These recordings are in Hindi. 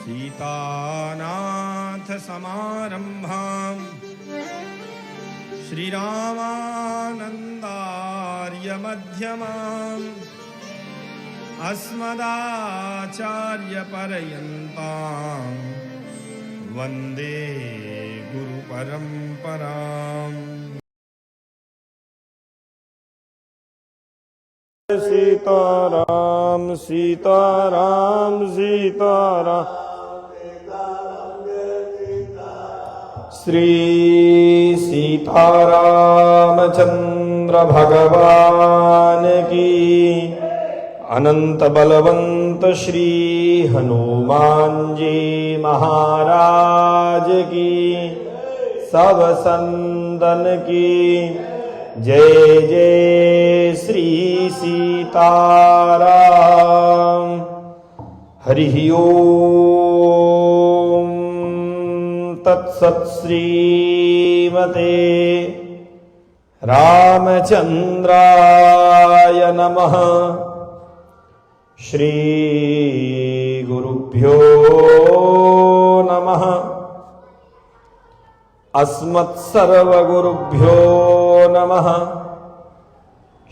सीतानाथ समारंभां श्रीरामानन्दार्य मध्यमाम् अस्मदाचार्यपर्यन्तां वन्दे गुरुपरम्पराम्। सीताराम सीताराम सीताराम श्री सीतारामचंद्र भगवान की, अनंत बलवंत श्री हनुमान जी महाराज की, सब संतन की जय जय श्री सीताराम। हरि ओम तत्सत्। श्रीमते रामचंद्राय नमः। श्री गुरुभ्यो नमः। अस्मत्सर्वगुरुभ्यो नमः।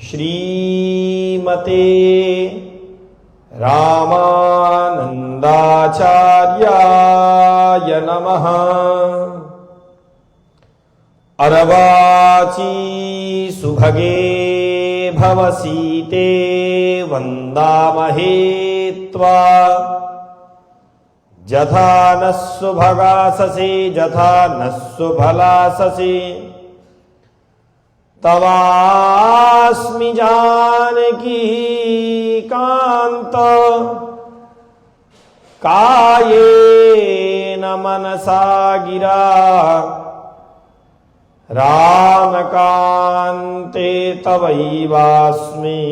श्रीमते रामानन्दाचार्याय नमः। अरवाची सुभगे भवसीते वन्दामहे त्वा। जथा नः सुभगाससे जथा नः सुफलाससे, तवास्मि जानकी कान्त। कायेन मनसा गिरा रामकान्ते तवैवास्मि।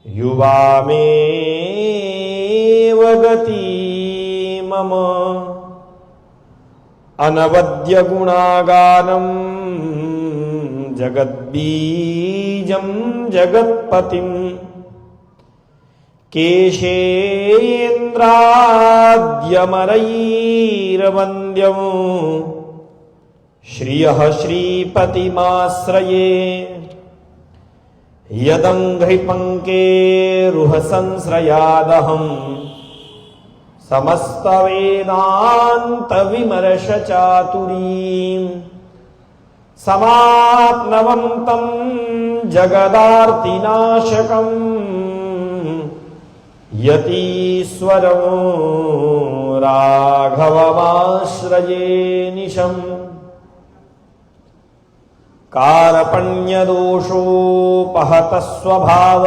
युवा मेव गति मम। अनवद्य गुणागानं जगद्बीजं जगत्पतिं। केशेन्द्राद्यमरैर्वन्द्यं श्रियः श्रीपतिमाश्रये। यदङ्घ्रिपङ्केरुहसंश्रयादहं समस्तवेदान्तविमर्शचातुरीं। समाप्नवन्तं जगदार्तिनाशकं यतीश्वरं राघवमाश्रये निशम्। कार्पण्यदोषोपहतः स्वभाव,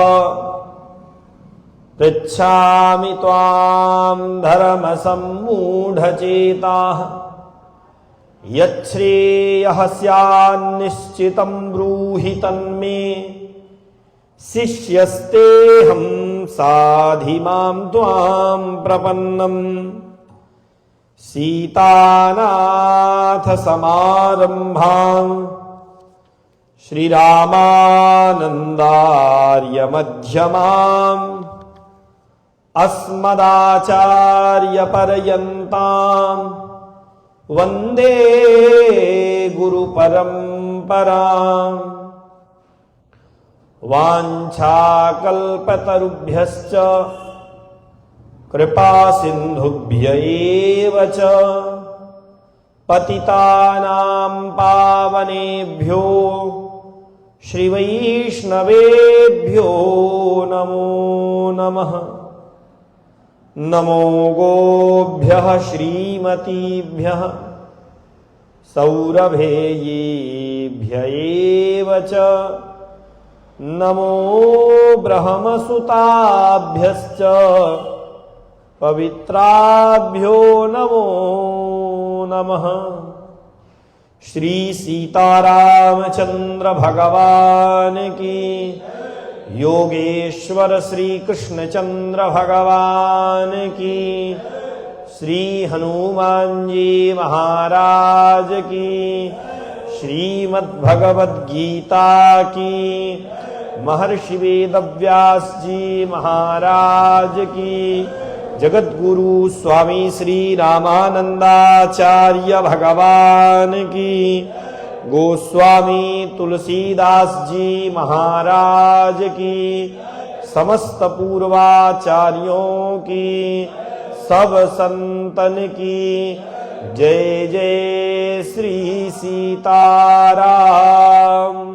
पृच्छामि त्वां धर्मसम्मूढचेताः। यच्छ्रेयः स्यान्निश्चितं ब्रूहि तन्मे। शिष्यस्तेऽहं साधिमां त्वां प्रपन्नम्। सीतानाथ समारम्भां श्रीरामानन्दार्य मध्यमाम् अस्मदाचार्यपर्यन्तां वन्दे गुरुपरम्पराम्। वाञ्छाकल्पतरुभ्यश्च कृपासिन्धुभ्य एव च, पतितानां पावनेभ्यो श्रीवैष्णवेभ्यो नमो नमः। नमो गोभ्यः श्रीमतीभ्यः सौरभेयेभ्य एव च। नमो ब्रह्मसुताभ्यश्च पवित्राभ्यो नमो नमः। श्री सीतारामचंद्र भगवान की, योगेश्वर श्री कृष्णचंद्र भगवान की, श्री हनुमान जी महाराज की, श्रीमद्भगवद्गीता की, महर्षि वेदव्यास जी महाराज की, जगद्गुरु स्वामी श्री रामानंदाचार्य भगवान की, गोस्वामी तुलसीदास जी महाराज की, समस्त पूर्वाचार्यों की, सब संतन की जय जय श्री सीताराम।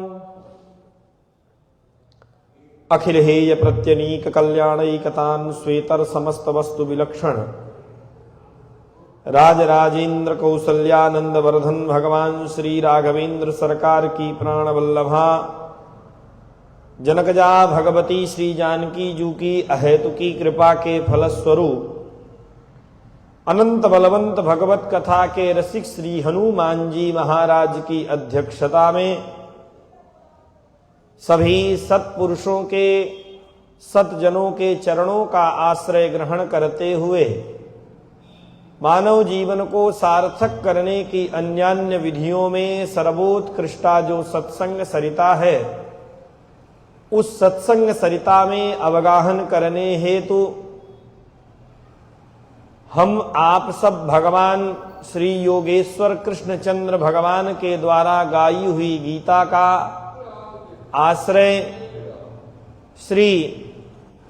अखिल हेय प्रत्यनीक कल्याणैकतान श्वेतर समस्त वस्तु विलक्षण, राजराजेंद्र कौसल्यानंद वर्धन भगवान श्री राघवेंद्र सरकार की प्राण वल्लभा, जनकजा भगवती श्री जानकी जू की अहेतुकी कृपा के फलस्वरूप अनंत बलवंत भगवत कथा के रसिक श्री हनुमान जी महाराज की अध्यक्षता में सभी सत्पुरुषों के, सतजनों के चरणों का आश्रय ग्रहण करते हुए मानव जीवन को सार्थक करने की अन्यान्य विधियों में सर्वोत्कृष्टा जो सत्संग सरिता है, उस सत्संग सरिता में अवगाहन करने हेतु हम आप सब भगवान श्री योगेश्वर कृष्णचंद्र भगवान के द्वारा गाई हुई गीता का आश्रय श्री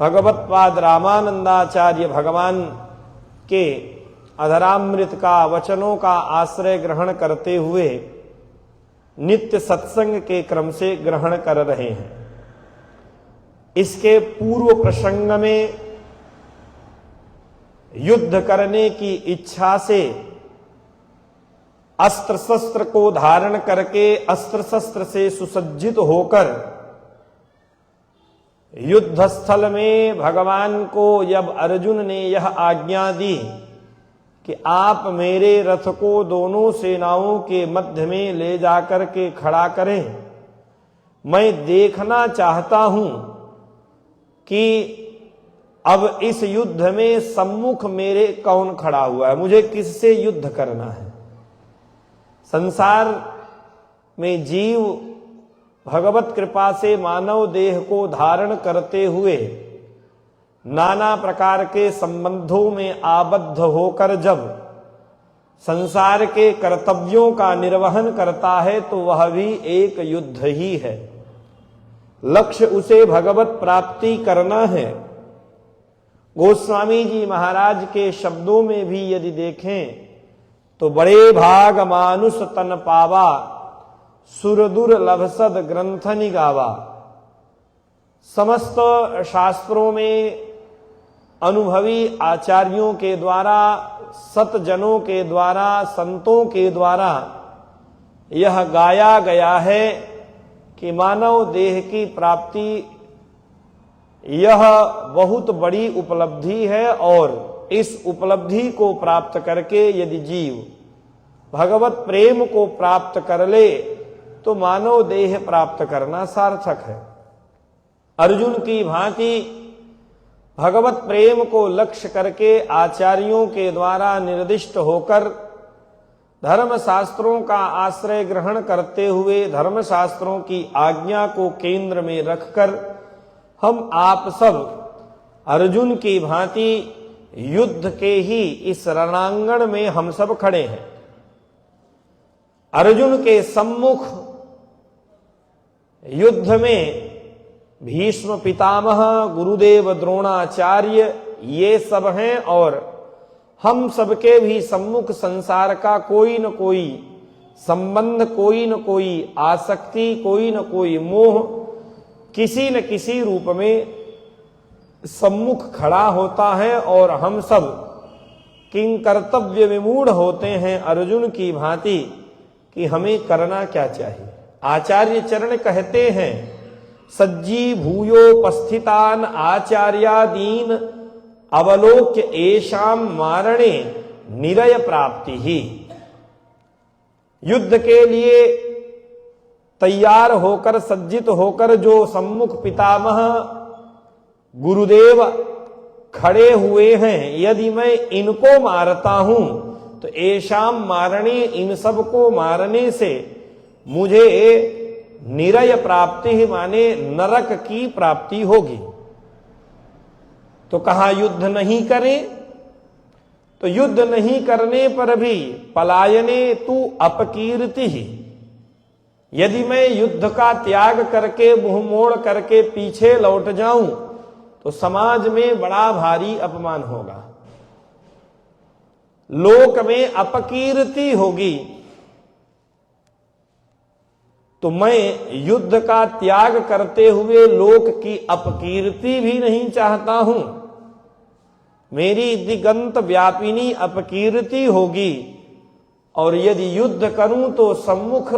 भगवत्पाद रामानंदाचार्य भगवान के अधरामृत का वचनों का आश्रय ग्रहण करते हुए नित्य सत्संग के क्रम से ग्रहण कर रहे हैं। इसके पूर्व प्रसंग में युद्ध करने की इच्छा से अस्त्र शस्त्र को धारण करके अस्त्र शस्त्र से सुसज्जित होकर युद्ध स्थल में भगवान को जब अर्जुन ने यह आज्ञा दी कि आप मेरे रथ को दोनों सेनाओं के मध्य में ले जाकर के खड़ा करें, मैं देखना चाहता हूं कि अब इस युद्ध में सम्मुख मेरे कौन खड़ा हुआ है, मुझे किससे युद्ध करना है। संसार में जीव भगवत कृपा से मानव देह को धारण करते हुए नाना प्रकार के संबंधों में आबद्ध होकर जब संसार के कर्तव्यों का निर्वहन करता है तो वह भी एक युद्ध ही है। लक्ष्य उसे भगवत प्राप्ति करना है। गोस्वामी जी महाराज के शब्दों में भी यदि देखें तो बड़े भाग मानुष तन पावा, सुरदुर लभसद ग्रंथ निगावा। समस्त शास्त्रों में अनुभवी आचार्यों के द्वारा, सतजनों के द्वारा, संतों के द्वारा यह गाया गया है कि मानव देह की प्राप्ति यह बहुत बड़ी उपलब्धि है और इस उपलब्धि को प्राप्त करके यदि जीव भगवत प्रेम को प्राप्त कर ले तो मानव देह प्राप्त करना सार्थक है। अर्जुन की भांति भगवत प्रेम को लक्ष्य करके आचार्यों के द्वारा निर्दिष्ट होकर धर्म शास्त्रों का आश्रय ग्रहण करते हुए धर्म शास्त्रों की आज्ञा को केंद्र में रखकर हम आप सब अर्जुन की भांति युद्ध के ही इस रणांगण में हम सब खड़े हैं। अर्जुन के सम्मुख युद्ध में भीष्म पितामह, गुरुदेव द्रोणाचार्य ये सब हैं और हम सबके भी सम्मुख संसार का कोई न कोई संबंध, कोई न कोई आसक्ति, कोई न कोई मोह किसी न किसी रूप में सम्मुख खड़ा होता है और हम सब किं कर्तव्य विमूढ़ होते हैं अर्जुन की भांति कि हमें करना क्या चाहिए। आचार्य चरण कहते हैं सज्जी भूयोपस्थितान आचार्यादीन अवलोक्य एषाम मारणे निरय प्राप्ति ही। युद्ध के लिए तैयार होकर सज्जित होकर जो सम्मुख पितामह गुरुदेव खड़े हुए हैं, यदि मैं इनको मारता हूं तो एषाम मारणे, इन सब को मारने से मुझे निरय प्राप्ति ही माने नरक की प्राप्ति होगी। तो कहा युद्ध नहीं करें, तो युद्ध नहीं करने पर भी पलायने तू अपकीर्ति ही, यदि मैं युद्ध का त्याग करके मुंह मोड़ करके पीछे लौट जाऊं तो समाज में बड़ा भारी अपमान होगा, लोक में अपकीर्ति होगी। तो मैं युद्ध का त्याग करते हुए लोक की अपकीर्ति भी नहीं चाहता हूं। मेरी दिगंत व्यापिनी अपकीर्ति होगी, और यदि युद्ध करूं तो सम्मुख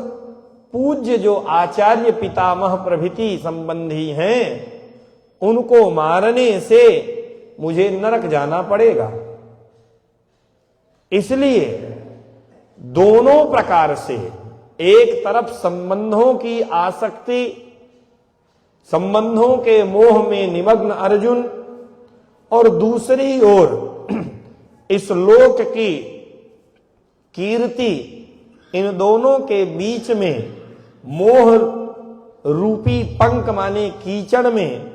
पूज्य जो आचार्य पितामह प्रभृति संबंधी हैं उनको मारने से मुझे नरक जाना पड़ेगा। इसलिए दोनों प्रकार से, एक तरफ संबंधों की आसक्ति, संबंधों के मोह में निमग्न अर्जुन, और दूसरी ओर इस लोक की कीर्ति, इन दोनों के बीच में मोह रूपी पंख माने कीचड़ में,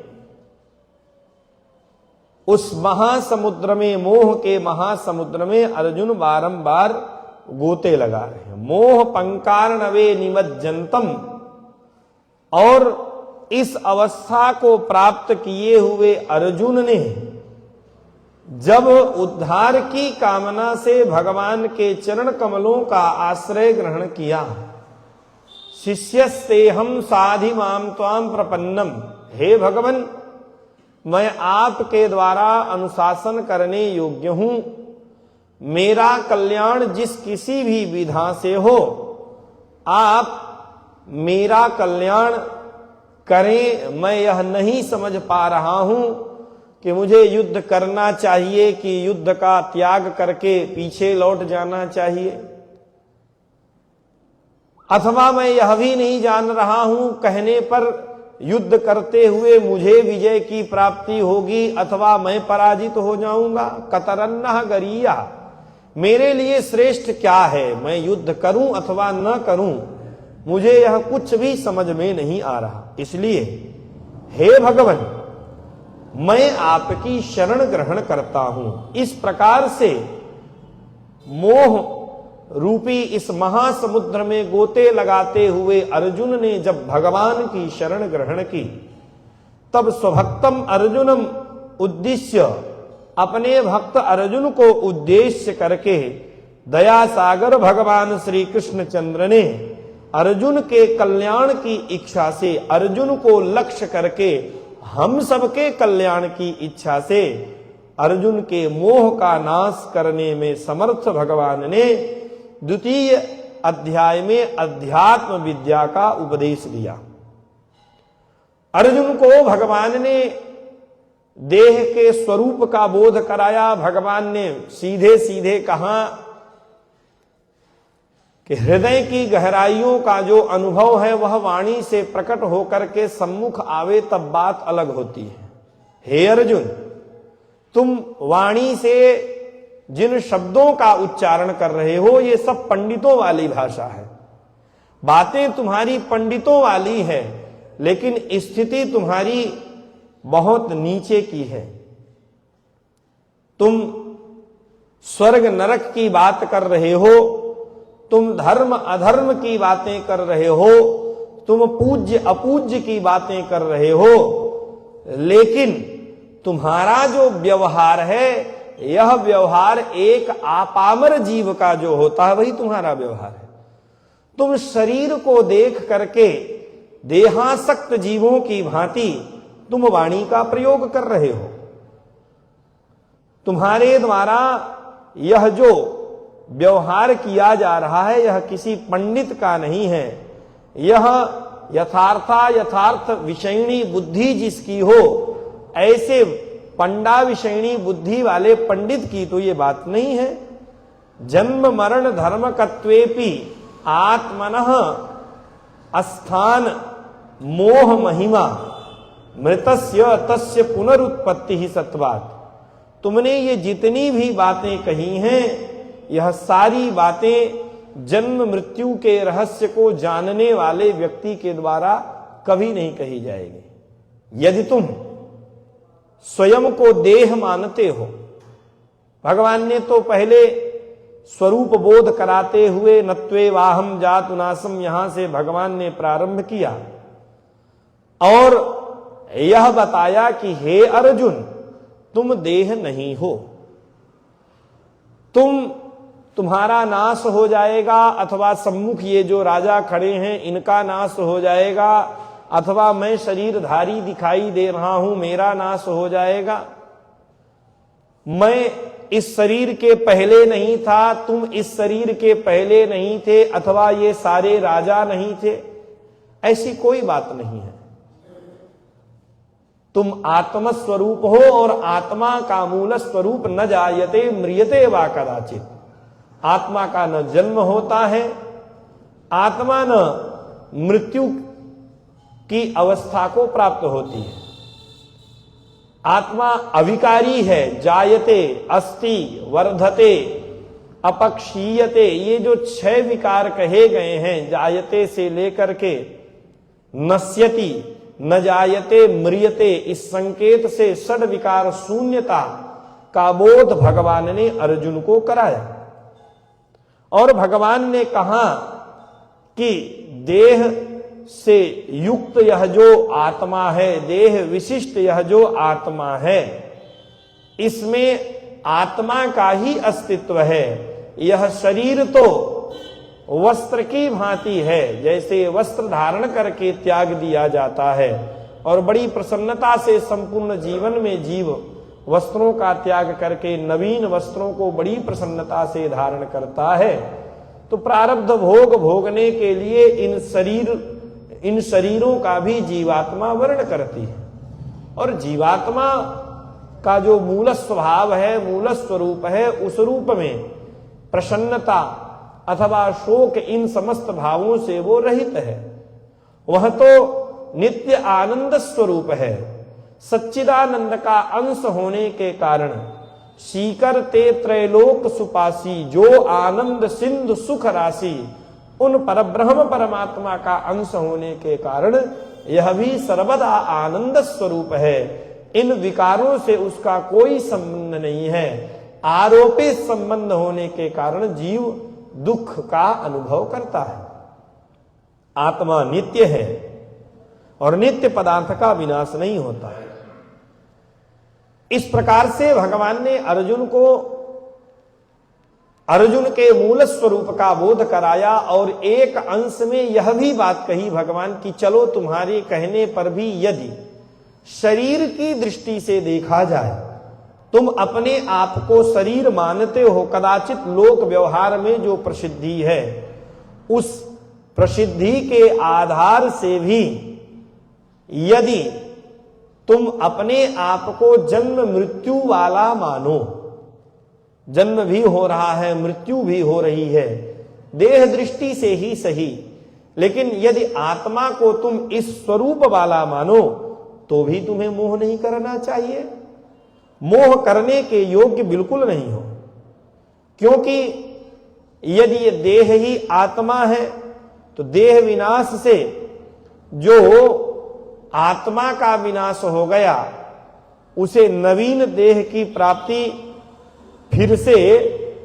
उस महासमुद्र में, मोह के महासमुद्र में अर्जुन बारंबार गोते लगा रहे हैं। मोह पंकारणवे निमज्जनतम, और इस अवस्था को प्राप्त किए हुए अर्जुन ने जब उद्धार की कामना से भगवान के चरण कमलों का आश्रय ग्रहण किया, शिष्यस्तेहम साधि माम त्वाम प्रपन्नम, हे भगवान मैं आपके द्वारा अनुशासन करने योग्य हूं, मेरा कल्याण जिस किसी भी विधा से हो आप मेरा कल्याण करें। मैं यह नहीं समझ पा रहा हूं कि मुझे युद्ध करना चाहिए कि युद्ध का त्याग करके पीछे लौट जाना चाहिए, अथवा मैं यह भी नहीं जान रहा हूं कहने पर युद्ध करते हुए मुझे विजय की प्राप्ति होगी अथवा मैं पराजित हो जाऊंगा। कतरन्नह गरिया, मेरे लिए श्रेष्ठ क्या है, मैं युद्ध करूं अथवा न करूं, मुझे यह कुछ भी समझ में नहीं आ रहा। इसलिए हे भगवान मैं आपकी शरण ग्रहण करता हूं। इस प्रकार से मोह रूपी इस महासमुद्र में गोते लगाते हुए अर्जुन ने जब भगवान की शरण ग्रहण की, तब स्वभक्तम अर्जुनम उद्देश्य, अपने भक्त अर्जुन को उद्देश्य करके दया सागर भगवान श्री कृष्णचंद्र ने अर्जुन के कल्याण की इच्छा से, अर्जुन को लक्ष्य करके हम सबके कल्याण की इच्छा से अर्जुन के मोह का नाश करने में समर्थ भगवान ने द्वितीय अध्याय में अध्यात्म विद्या का उपदेश दिया। अर्जुन को भगवान ने देह के स्वरूप का बोध कराया। भगवान ने सीधे सीधे कहा कि हृदय की गहराइयों का जो अनुभव है वह वाणी से प्रकट होकर के सम्मुख आवे तब बात अलग होती है। हे अर्जुन, तुम वाणी से जिन शब्दों का उच्चारण कर रहे हो ये सब पंडितों वाली भाषा है, बातें तुम्हारी पंडितों वाली है, लेकिन स्थिति तुम्हारी बहुत नीचे की है। तुम स्वर्ग नरक की बात कर रहे हो, तुम धर्म अधर्म की बातें कर रहे हो, तुम पूज्य अपूज्य की बातें कर रहे हो, लेकिन तुम्हारा जो व्यवहार है यह व्यवहार एक आपामर जीव का जो होता है वही तुम्हारा व्यवहार है। तुम शरीर को देख करके देहासक्त जीवों की भांति तुम वाणी का प्रयोग कर रहे हो। तुम्हारे द्वारा यह जो व्यवहार किया जा रहा है यह किसी पंडित का नहीं है, यह यथार्थ विषयिणी बुद्धि जिसकी हो, ऐसे पंडा विषयिणी बुद्धि वाले पंडित की तो ये बात नहीं है। जन्म मरण धर्म कत्वेपि आत्मनः अस्थान मोह महिमा मृतस्य तस्य पुनरुत्पत्ति ही सत्वात्। तुमने ये जितनी भी बातें कही हैं यह सारी बातें जन्म मृत्यु के रहस्य को जानने वाले व्यक्ति के द्वारा कभी नहीं कही जाएगी। यदि तुम स्वयं को देह मानते हो, भगवान ने तो पहले स्वरूप बोध कराते हुए नत्वेवाहम जातु नासम, यहां से भगवान ने प्रारंभ किया और यह बताया कि हे अर्जुन, तुम देह नहीं हो, तुम्हारा नाश हो जाएगा, अथवा सम्मुख ये जो राजा खड़े हैं इनका नाश हो जाएगा, अथवा मैं शरीरधारी दिखाई दे रहा हूं मेरा नाश हो जाएगा। मैं इस शरीर के पहले नहीं था, तुम इस शरीर के पहले नहीं थे, अथवा ये सारे राजा नहीं थे, ऐसी कोई बात नहीं है। तुम आत्म स्वरूप हो और आत्मा का मूल स्वरूप न जायते म्रियते वा कदाचित। आत्मा का न जन्म होता है, आत्मा न मृत्यु की अवस्था को प्राप्त होती है। आत्मा अविकारी है, जायते, अस्ति, वर्धते, अपक्षीयते, ये जो 6 विकार कहे गए हैं, जायते से लेकर के नश्यति, न जायते, म्रियते, इस संकेत से 6 विकार शून्यता का बोध भगवान ने अर्जुन को कराया। और भगवान ने कहा कि देह से युक्त यह जो आत्मा है, देह विशिष्ट यह जो आत्मा है, इसमें आत्मा का ही अस्तित्व है। यह शरीर तो वस्त्र की भांति है, जैसे वस्त्र धारण करके त्याग दिया जाता है और बड़ी प्रसन्नता से संपूर्ण जीवन में जीव वस्त्रों का त्याग करके नवीन वस्त्रों को बड़ी प्रसन्नता से धारण करता है। तो प्रारब्ध भोग भोगने के लिए इन शरीरों का भी जीवात्मा वर्ण करती है। और जीवात्मा का जो मूल स्वभाव है, मूल स्वरूप है, उस रूप में प्रसन्नता अथवा शोक, इन समस्त भावों से वो रहित है। वह तो नित्य आनंद स्वरूप है। सच्चिदानंद का अंश होने के कारण सीकर ते त्रैलोक सुपासी, जो आनंद सिंधु सुख राशि, उन परब्रह्म परमात्मा का अंश होने के कारण यह भी सर्वदा आनंद स्वरूप है। इन विकारों से उसका कोई संबंध नहीं है। आरोपित संबंध होने के कारण जीव दुख का अनुभव करता है। आत्मा नित्य है और नित्य पदार्थ का विनाश नहीं होता है। इस प्रकार से भगवान ने अर्जुन के मूल स्वरूप का बोध कराया और एक अंश में यह भी बात कही भगवान की, चलो तुम्हारे कहने पर भी यदि शरीर की दृष्टि से देखा जाए, तुम अपने आप को शरीर मानते हो, कदाचित लोक व्यवहार में जो प्रसिद्धि है उस प्रसिद्धि के आधार से भी यदि तुम अपने आप को जन्म मृत्यु वाला मानो, जन्म भी हो रहा है, मृत्यु भी हो रही है, देह दृष्टि से ही सही, लेकिन यदि आत्मा को तुम इस स्वरूप वाला मानो तो भी तुम्हें मोह नहीं करना चाहिए। मोह करने के योग्य बिल्कुल नहीं हो, क्योंकि यदि ये देह ही आत्मा है तो देह विनाश से जो आत्मा का विनाश हो गया, उसे नवीन देह की प्राप्ति फिर से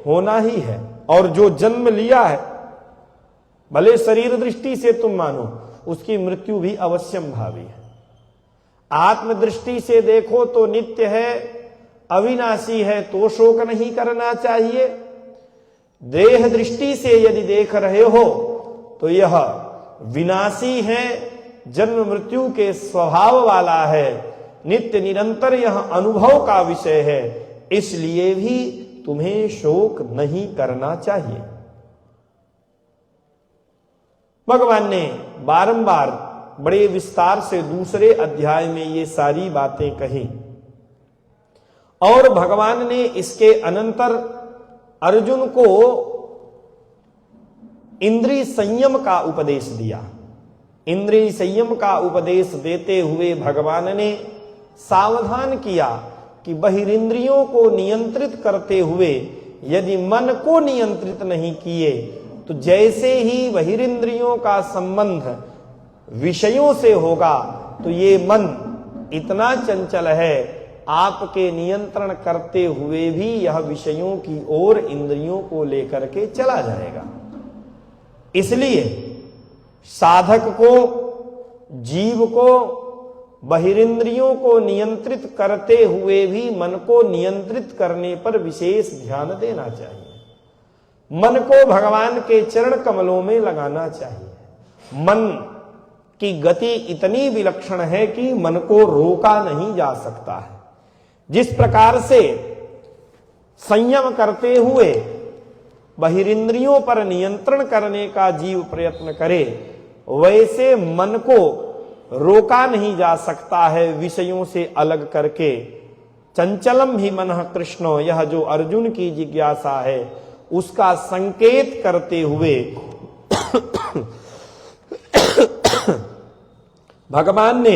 होना ही है। और जो जन्म लिया है, भले शरीर दृष्टि से तुम मानो, उसकी मृत्यु भी अवश्यम भावी है। आत्म दृष्टि से देखो तो नित्य है, अविनाशी है, तो शोक नहीं करना चाहिए। देह दृष्टि से यदि देख रहे हो तो यह विनाशी है, जन्म मृत्यु के स्वभाव वाला है, नित्य निरंतर यह अनुभव का विषय है, इसलिए भी तुम्हें शोक नहीं करना चाहिए। भगवान ने बारंबार बड़े विस्तार से दूसरे अध्याय में ये सारी बातें कही और भगवान ने इसके अनंतर अर्जुन को इंद्रिय संयम का उपदेश दिया। इंद्रिय संयम का उपदेश देते हुए भगवान ने सावधान किया कि बहिरिंद्रियों को नियंत्रित करते हुए यदि मन को नियंत्रित नहीं किए तो जैसे ही बहिरिंद्रियों का संबंध विषयों से होगा तो ये मन इतना चंचल है आपके नियंत्रण करते हुए भी यह विषयों की ओर इंद्रियों को लेकर के चला जाएगा। इसलिए साधक को, जीव को बहिरिंद्रियों को नियंत्रित करते हुए भी मन को नियंत्रित करने पर विशेष ध्यान देना चाहिए। मन को भगवान के चरण कमलों में लगाना चाहिए। मन की गति इतनी विलक्षण है कि मन को रोका नहीं जा सकता है। जिस प्रकार से संयम करते हुए बहिरिंद्रियों पर नियंत्रण करने का जीव प्रयत्न करे, वैसे मन को रोका नहीं जा सकता है विषयों से अलग करके। चंचलम ही मनः कृष्णो, यह जो अर्जुन की जिज्ञासा है उसका संकेत करते हुए भगवान ने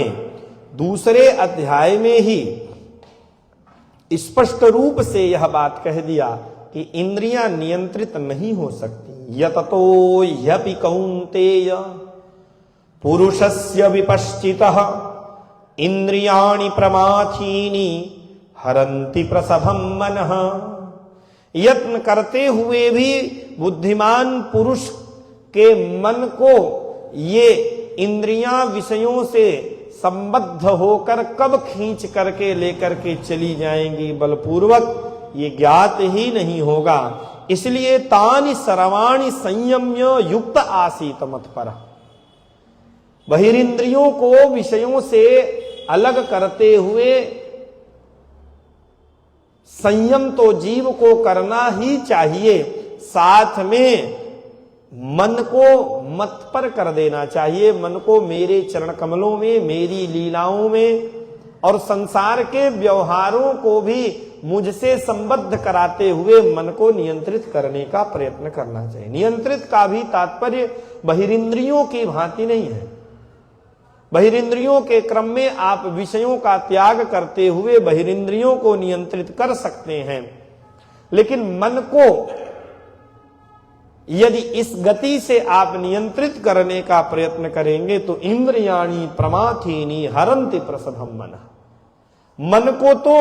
दूसरे अध्याय में ही स्पष्ट रूप से यह बात कह दिया कि इंद्रियां नियंत्रित नहीं हो सकती। यततो ह्यपि कौन्तेय पुरुषस्य विपश्चितः इंद्रियाणि प्रमाथीनि हरन्ति प्रसभं मनः। यत्न करते हुए भी बुद्धिमान पुरुष के मन को ये इंद्रियां विषयों से संबद्ध होकर कब खींच करके लेकर के चली जाएंगी बलपूर्वक, ये ज्ञात ही नहीं होगा। इसलिए तानि सर्वाणि संयम्य युक्त आसीत मत्परः। बहिरिंद्रियों को विषयों से अलग करते हुए संयम तो जीव को करना ही चाहिए, साथ में मन को मत पर कर देना चाहिए। मन को मेरे चरण कमलों में, मेरी लीलाओं में और संसार के व्यवहारों को भी मुझसे संबद्ध कराते हुए मन को नियंत्रित करने का प्रयत्न करना चाहिए। नियंत्रित का भी तात्पर्य बहिरिंद्रियों की भांति नहीं है। बहिरिंद्रियों के क्रम में आप विषयों का त्याग करते हुए बहिरिंद्रियों को नियंत्रित कर सकते हैं, लेकिन मन को यदि इस गति से आप नियंत्रित करने का प्रयत्न करेंगे तो इंद्रियाणि प्रमाथीनि हरन्ति प्रसभं मनः। मन को तो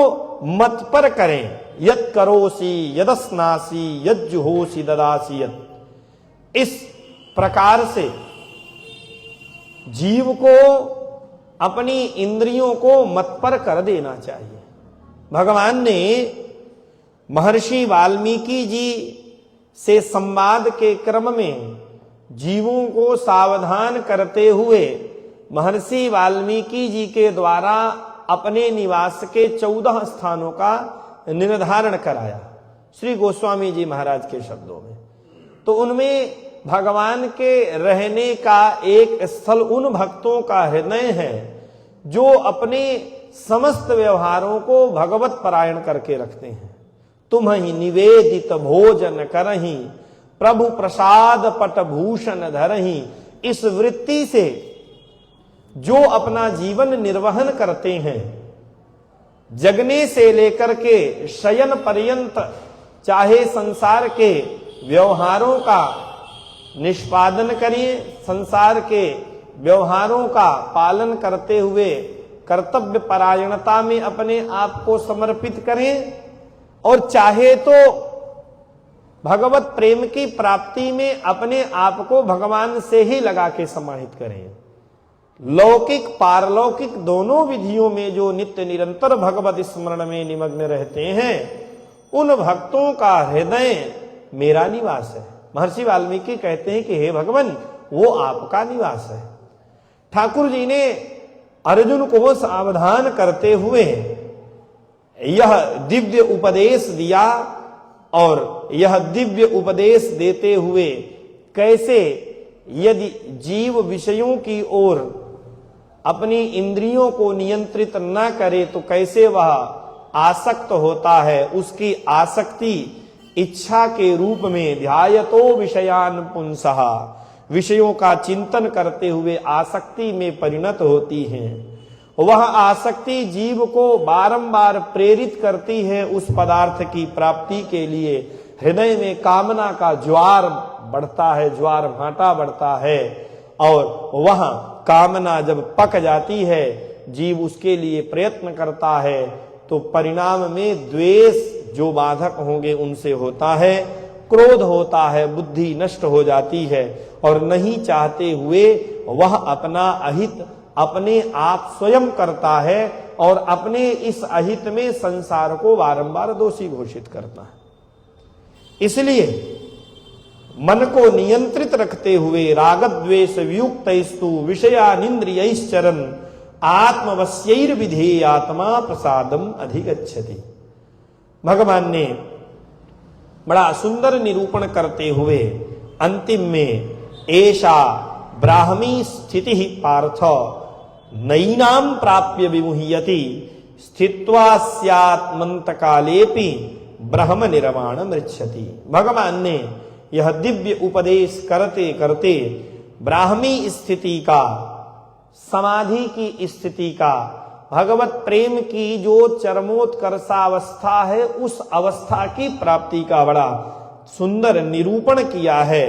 मत पर करें। यत् करोसि यदस्नासि यज्जुहोसि ददासि यत्। इस प्रकार से जीव को अपनी इंद्रियों को मत पर कर देना चाहिए। भगवान ने महर्षि वाल्मीकि जी से संवाद के क्रम में जीवों को सावधान करते हुए महर्षि वाल्मीकि जी के द्वारा अपने निवास के 14 स्थानों का निर्धारण कराया, श्री गोस्वामी जी महाराज के शब्दों में। तो उनमें भगवान के रहने का एक स्थल उन भक्तों का हृदय है जो अपने समस्त व्यवहारों को भगवत परायण करके रखते हैं। तुम ही निवेदित भोजन करही, प्रभु प्रसाद पट भूषण धरही। इस वृत्ति से जो अपना जीवन निर्वहन करते हैं, जगने से लेकर के शयन पर्यंत चाहे संसार के व्यवहारों का निष्पादन करिए, संसार के व्यवहारों का पालन करते हुए कर्तव्य परायणता में अपने आप को समर्पित करें, और चाहे तो भगवत प्रेम की प्राप्ति में अपने आप को भगवान से ही लगा के समाहित करें। लौकिक पारलौकिक दोनों विधियों में जो नित्य निरंतर भगवत स्मरण में निमग्न रहते हैं, उन भक्तों का हृदय मेरा निवास है। महर्षि वाल्मीकि कहते हैं कि हे भगवान, वो आपका निवास है। ठाकुर जी ने अर्जुन को सावधान करते हुए यह दिव्य उपदेश दिया, और यह दिव्य उपदेश देते हुए कैसे यदि जीव विषयों की ओर अपनी इंद्रियों को नियंत्रित न करे तो कैसे वह आसक्त होता है, उसकी आसक्ति इच्छा के रूप में ध्यायतो विषयान पुंसः, विषयों का चिंतन करते हुए आसक्ति में परिणत होती है। वह आसक्ति जीव को बारंबार प्रेरित करती है उस पदार्थ की प्राप्ति के लिए। हृदय में कामना का ज्वार बढ़ता है, ज्वार भाटा बढ़ता है, और वह कामना जब पक जाती है, जीव उसके लिए प्रयत्न करता है, तो परिणाम में द्वेष जो बाधक होंगे उनसे होता है, क्रोध होता है, बुद्धि नष्ट हो जाती है और नहीं चाहते हुए वह अपना अहित अपने आप स्वयं करता है और अपने इस अहित में संसार को बारंबार दोषी घोषित करता है। इसलिए मन को नियंत्रित रखते हुए राग द्वेष वियुक्तस्तु विषयानिंद्रियैश्चरन् आत्मवश्यैर्विधेय आत्मा प्रसादम अधिगच्छति। भगवान ने बड़ा सुंदर निरूपण करते हुए अंतिम में एषा ब्राह्मी स्थिति पार्थ नैनाम प्राप्य विमुह्यति स्थित्वा स्यात्मन्त कालेपि ब्रह्म निर्वाण मृच्छति। भगवान ने यह दिव्य उपदेश करते करते ब्राह्मी स्थिति का, समाधि की स्थिति का, भगवत प्रेम की जो चरमोत्कर्षावस्था है उस अवस्था की प्राप्ति का बड़ा सुंदर निरूपण किया है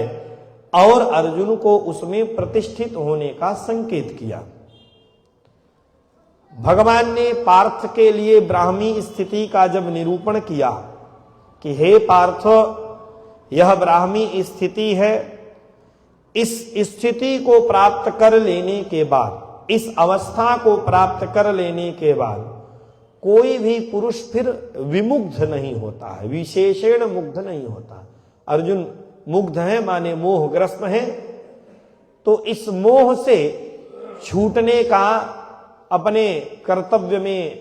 और अर्जुन को उसमें प्रतिष्ठित होने का संकेत किया। भगवान ने पार्थ के लिए ब्राह्मी स्थिति का जब निरूपण किया कि हे पार्थ, यह ब्राह्मी स्थिति है, इस स्थिति को प्राप्त कर लेने के बाद, इस अवस्था को प्राप्त कर लेने के बाद कोई भी पुरुष फिर विमुग्ध नहीं होता है, विशेषण मुग्ध नहीं होता। अर्जुन मुग्ध है माने मोहग्रस्त है, तो इस मोह से छूटने का, अपने कर्तव्य में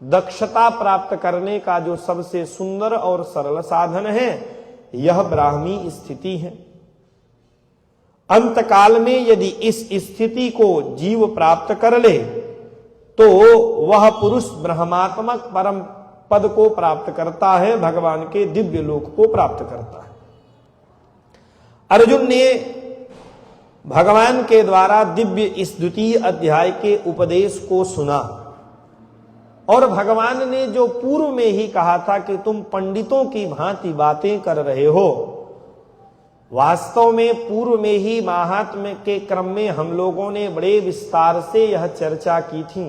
दक्षता प्राप्त करने का जो सबसे सुंदर और सरल साधन है, यह ब्राह्मी स्थिति है। अंतकाल में यदि इस स्थिति को जीव प्राप्त कर ले तो वह पुरुष ब्रह्मात्मक परम पद को प्राप्त करता है, भगवान के दिव्य लोक को प्राप्त करता है। अर्जुन ने भगवान के द्वारा दिव्य इस द्वितीय अध्याय के उपदेश को सुना और भगवान ने जो पूर्व में ही कहा था कि तुम पंडितों की भांति बातें कर रहे हो, वास्तव में पूर्व में ही महात्म्य के क्रम में हम लोगों ने बड़े विस्तार से यह चर्चा की थी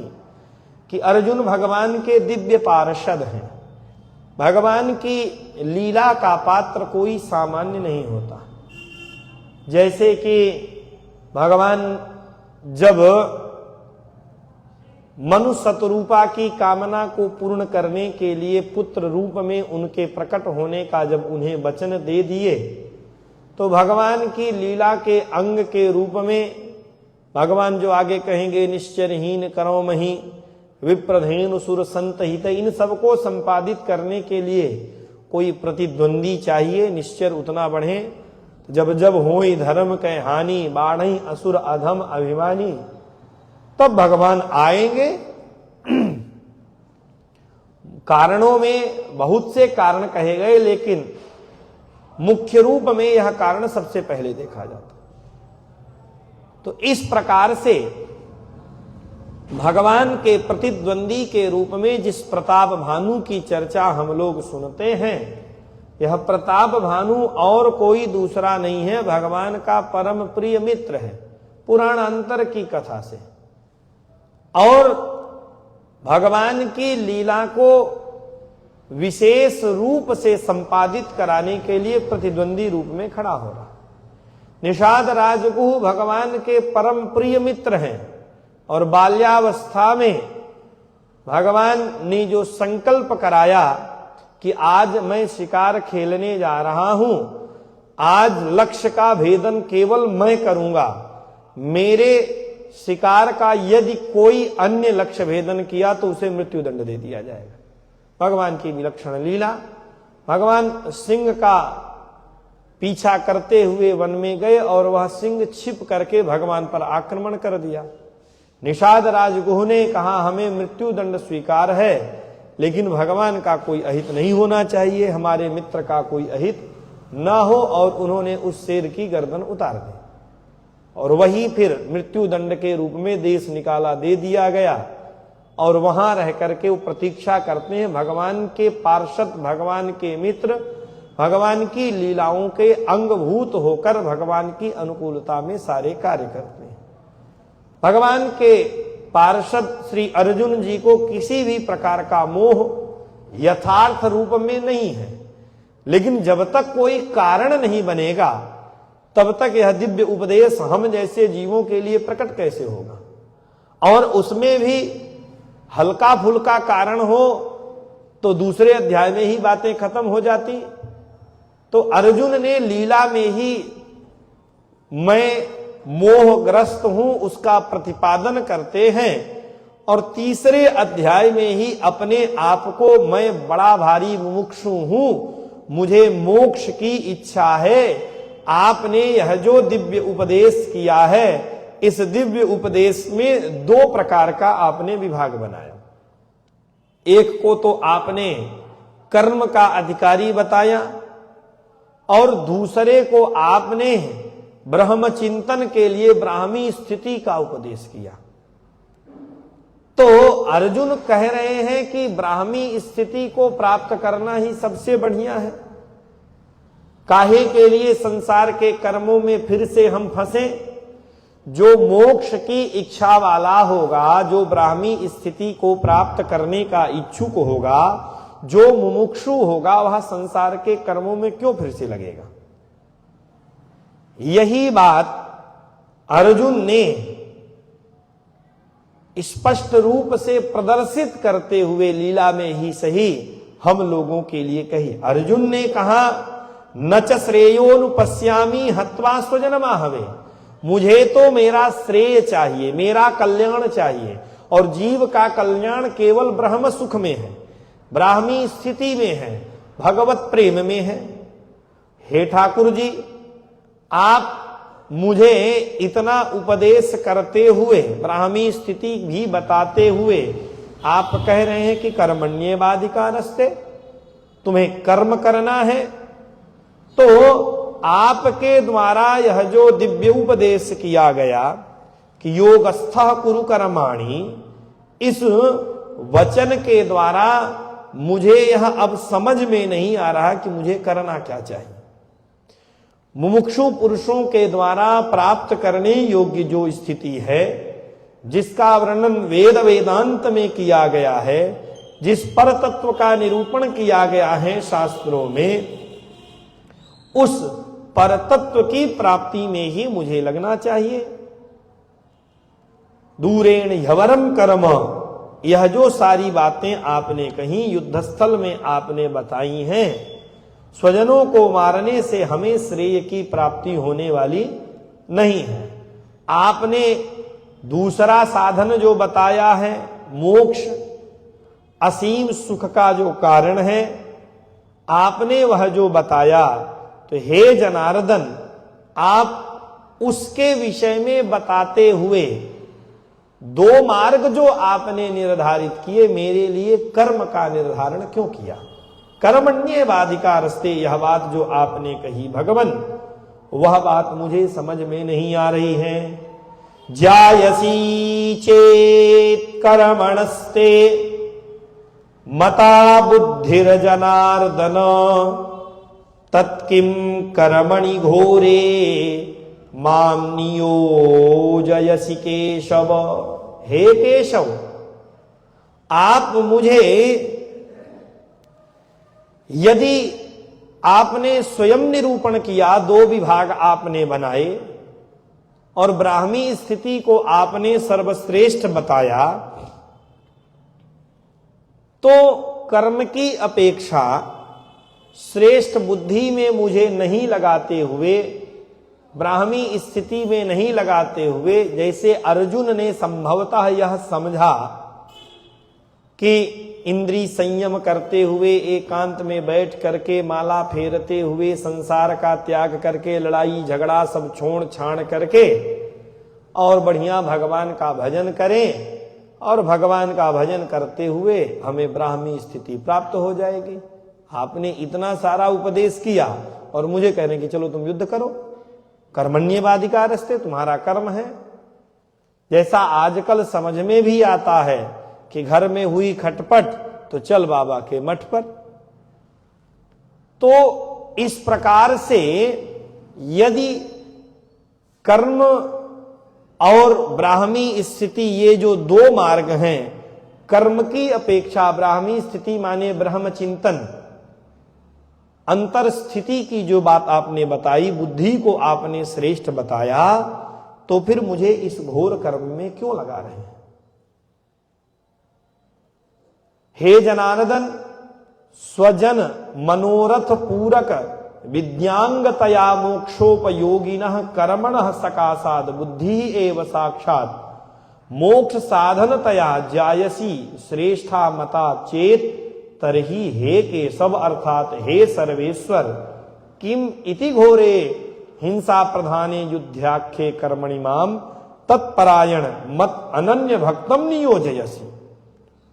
कि अर्जुन भगवान के दिव्य पार्षद हैं। भगवान की लीला का पात्र कोई सामान्य नहीं होता। जैसे कि भगवान जब मनु शतरूपा की कामना को पूर्ण करने के लिए पुत्र रूप में उनके प्रकट होने का जब उन्हें वचन दे दिए, तो भगवान की लीला के अंग के रूप में भगवान जो आगे कहेंगे निश्चरहीन करो मही विप्रधेनु सुर संत हित, इन सबको संपादित करने के लिए कोई प्रतिद्वंदी चाहिए, निश्चर उतना बढ़े। जब जब होई धर्म के हानि बाढ़ई असुर अधम अभिमानी, तब भगवान आएंगे। कारणों में बहुत से कारण कहे गए, लेकिन मुख्य रूप में यह कारण सबसे पहले देखा जाता। तो इस प्रकार से भगवान के प्रतिद्वंदी के रूप में जिस प्रताप भानु की चर्चा हम लोग सुनते हैं, यह प्रताप भानु और कोई दूसरा नहीं है, भगवान का परम प्रिय मित्र है, पुराण अंतर की कथा से। और भगवान की लीला को विशेष रूप से संपादित कराने के लिए प्रतिद्वंदी रूप में खड़ा हो रहा। निषाद राजगुह भगवान के परम प्रिय मित्र हैं और बाल्यावस्था में भगवान ने जो संकल्प कराया कि आज मैं शिकार खेलने जा रहा हूं, आज लक्ष्य का भेदन केवल मैं करूंगा, मेरे शिकार का यदि कोई अन्य लक्ष्य भेदन किया तो उसे मृत्युदंड दे दिया जाएगा। भगवान की विलक्षण लीला। भगवान सिंह का पीछा करते हुए वन में गए और वह सिंह छिप करके भगवान पर आक्रमण कर दिया। निषाद राजगुह ने कहा हमें मृत्युदंड स्वीकार है, लेकिन भगवान का कोई अहित नहीं होना चाहिए, हमारे मित्र का कोई अहित ना हो, और उन्होंने उस शेर की गर्दन उतार दी और वही फिर मृत्युदंड के रूप में देश निकाला दे दिया गया। और वहां रह करके वो प्रतीक्षा करते हैं, भगवान के पार्षद, भगवान के मित्र, भगवान की लीलाओं के अंगभूत होकर भगवान की अनुकूलता में सारे कार्य करते हैं। भगवान के पार्षद श्री अर्जुन जी को किसी भी प्रकार का मोह यथार्थ रूप में नहीं है, लेकिन जब तक कोई कारण नहीं बनेगा तब तक यह दिव्य उपदेश हम जैसे जीवों के लिए प्रकट कैसे होगा। और उसमें भी हल्का फुल्का कारण हो तो दूसरे अध्याय में ही बातें खत्म हो जाती। तो अर्जुन ने लीला में ही मैं मोहग्रस्त हूं उसका प्रतिपादन करते हैं, और तीसरे अध्याय में ही अपने आप को मैं बड़ा भारी मुमुक्षु हूं, मुझे मोक्ष की इच्छा है, आपने यह जो दिव्य उपदेश किया है इस दिव्य उपदेश में दो प्रकार का आपने विभाग बनाया। एक को तो आपने कर्म का अधिकारी बताया और दूसरे को आपने ब्रह्म चिंतन के लिए ब्राह्मी स्थिति का उपदेश किया। तो अर्जुन कह रहे हैं कि ब्राह्मी स्थिति को प्राप्त करना ही सबसे बढ़िया है। काहे के लिए संसार के कर्मों में फिर से हम फंसे? जो मोक्ष की इच्छा वाला होगा, जो ब्राह्मी स्थिति को प्राप्त करने का इच्छुक होगा, जो मुमुक्षु होगा, वह संसार के कर्मों में क्यों फिर से लगेगा? यही बात अर्जुन ने स्पष्ट रूप से प्रदर्शित करते हुए लीला में ही सही हम लोगों के लिए कही। अर्जुन ने कहा, न च श्रेयोनुपश्यामि हत्वा स्वजनमाहवे, मुझे तो मेरा श्रेय चाहिए, मेरा कल्याण चाहिए, और जीव का कल्याण केवल ब्रह्म सुख में है, ब्राह्मी स्थिति में है, भगवत प्रेम में है। हे ठाकुर जी, आप मुझे इतना उपदेश करते हुए, ब्राह्मी स्थिति भी बताते हुए आप कह रहे हैं कि कर्मण्येवाधिकारस्ते, तुम्हें कर्म करना है, तो आपके द्वारा यह जो दिव्य उपदेश किया गया कि योगस्थः कुरु कर्माणि, इस वचन के द्वारा मुझे यह अब समझ में नहीं आ रहा कि मुझे करना क्या चाहिए। मुमुक्षु पुरुषों के द्वारा प्राप्त करने योग्य जो स्थिति है, जिसका वर्णन वेद वेदांत में किया गया है, जिस पर तत्व का निरूपण किया गया है शास्त्रों में, उस परतत्व की प्राप्ति में ही मुझे लगना चाहिए। दूरेण ह्यवरम कर्म, यह जो सारी बातें आपने कही, युद्धस्थल में आपने बताई हैं, स्वजनों को मारने से हमें श्रेय की प्राप्ति होने वाली नहीं है। आपने दूसरा साधन जो बताया है, मोक्ष, असीम सुख का जो कारण है, आपने वह जो बताया, तो हे जनार्दन, आप उसके विषय में बताते हुए दो मार्ग जो आपने निर्धारित किए, मेरे लिए कर्म का निर्धारण क्यों किया? कर्मण्येवाधिकारस्ते, यह बात जो आपने कही भगवन, वह बात मुझे समझ में नहीं आ रही है। जायसी चेत कर्मणस्ते मता बुद्धिर्जनार्दन, तत्किं कर्मणि घोरे माम नियोजयसि केशव। हे केशव, आप मुझे, यदि आपने स्वयं निरूपण किया, दो विभाग आपने बनाए और ब्राह्मी स्थिति को आपने सर्वश्रेष्ठ बताया, तो कर्म की अपेक्षा श्रेष्ठ बुद्धि में मुझे नहीं लगाते हुए, ब्राह्मी स्थिति में नहीं लगाते हुए, जैसे अर्जुन ने संभवतः यह समझा कि इंद्रिय संयम करते हुए, एकांत में बैठ करके, माला फेरते हुए, संसार का त्याग करके, लड़ाई झगड़ा सब छोड़ छाड़ करके और बढ़िया भगवान का भजन करें, और भगवान का भजन करते हुए हमें ब्राह्मी स्थिति प्राप्त हो जाएगी। आपने इतना सारा उपदेश किया और मुझे कह रहे हैं कि चलो तुम युद्ध करो, कर्मण्येवाधिकारस्ते, तुम्हारा कर्म है। जैसा आजकल समझ में भी आता है कि घर में हुई खटपट तो चल बाबा के मठ पर। तो इस प्रकार से यदि कर्म और ब्राह्मी स्थिति, ये जो दो मार्ग हैं, कर्म की अपेक्षा ब्राह्मी स्थिति माने ब्रह्म चिंतन, अंतर स्थिति की जो बात आपने बताई, बुद्धि को आपने श्रेष्ठ बताया, तो फिर मुझे इस घोर कर्म में क्यों लगा रहे हैं? हे जनार्दन, स्वजन मनोरथ पूरक विद्यांगतया मोक्षोपयोगिनः कर्मणः सकाशाद बुद्धि एव साक्षात मोक्ष साधनतया जायसी श्रेष्ठा मता चेत तरही हे केशव अर्थात हे सर्वेश्वर किम इति घोरे हिंसा प्रधाने युद्धाख्ये कर्मणि माम तत्परायण मत अनन्य भक्तम नियोजयसी।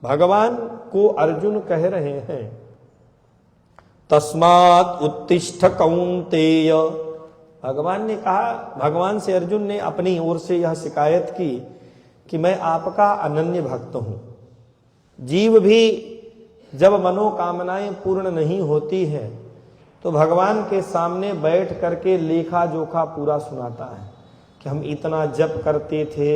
भगवान को अर्जुन कह रहे हैं, तस्मात् उत्तिष्ठ कौन्तेय। भगवान ने कहा, भगवान से अर्जुन ने अपनी ओर से यह शिकायत की कि मैं आपका अनन्य भक्त हूं। जीव भी जब मनोकामनाएं पूर्ण नहीं होती है तो भगवान के सामने बैठ करके लेखा जोखा पूरा सुनाता है कि हम इतना जप करते थे,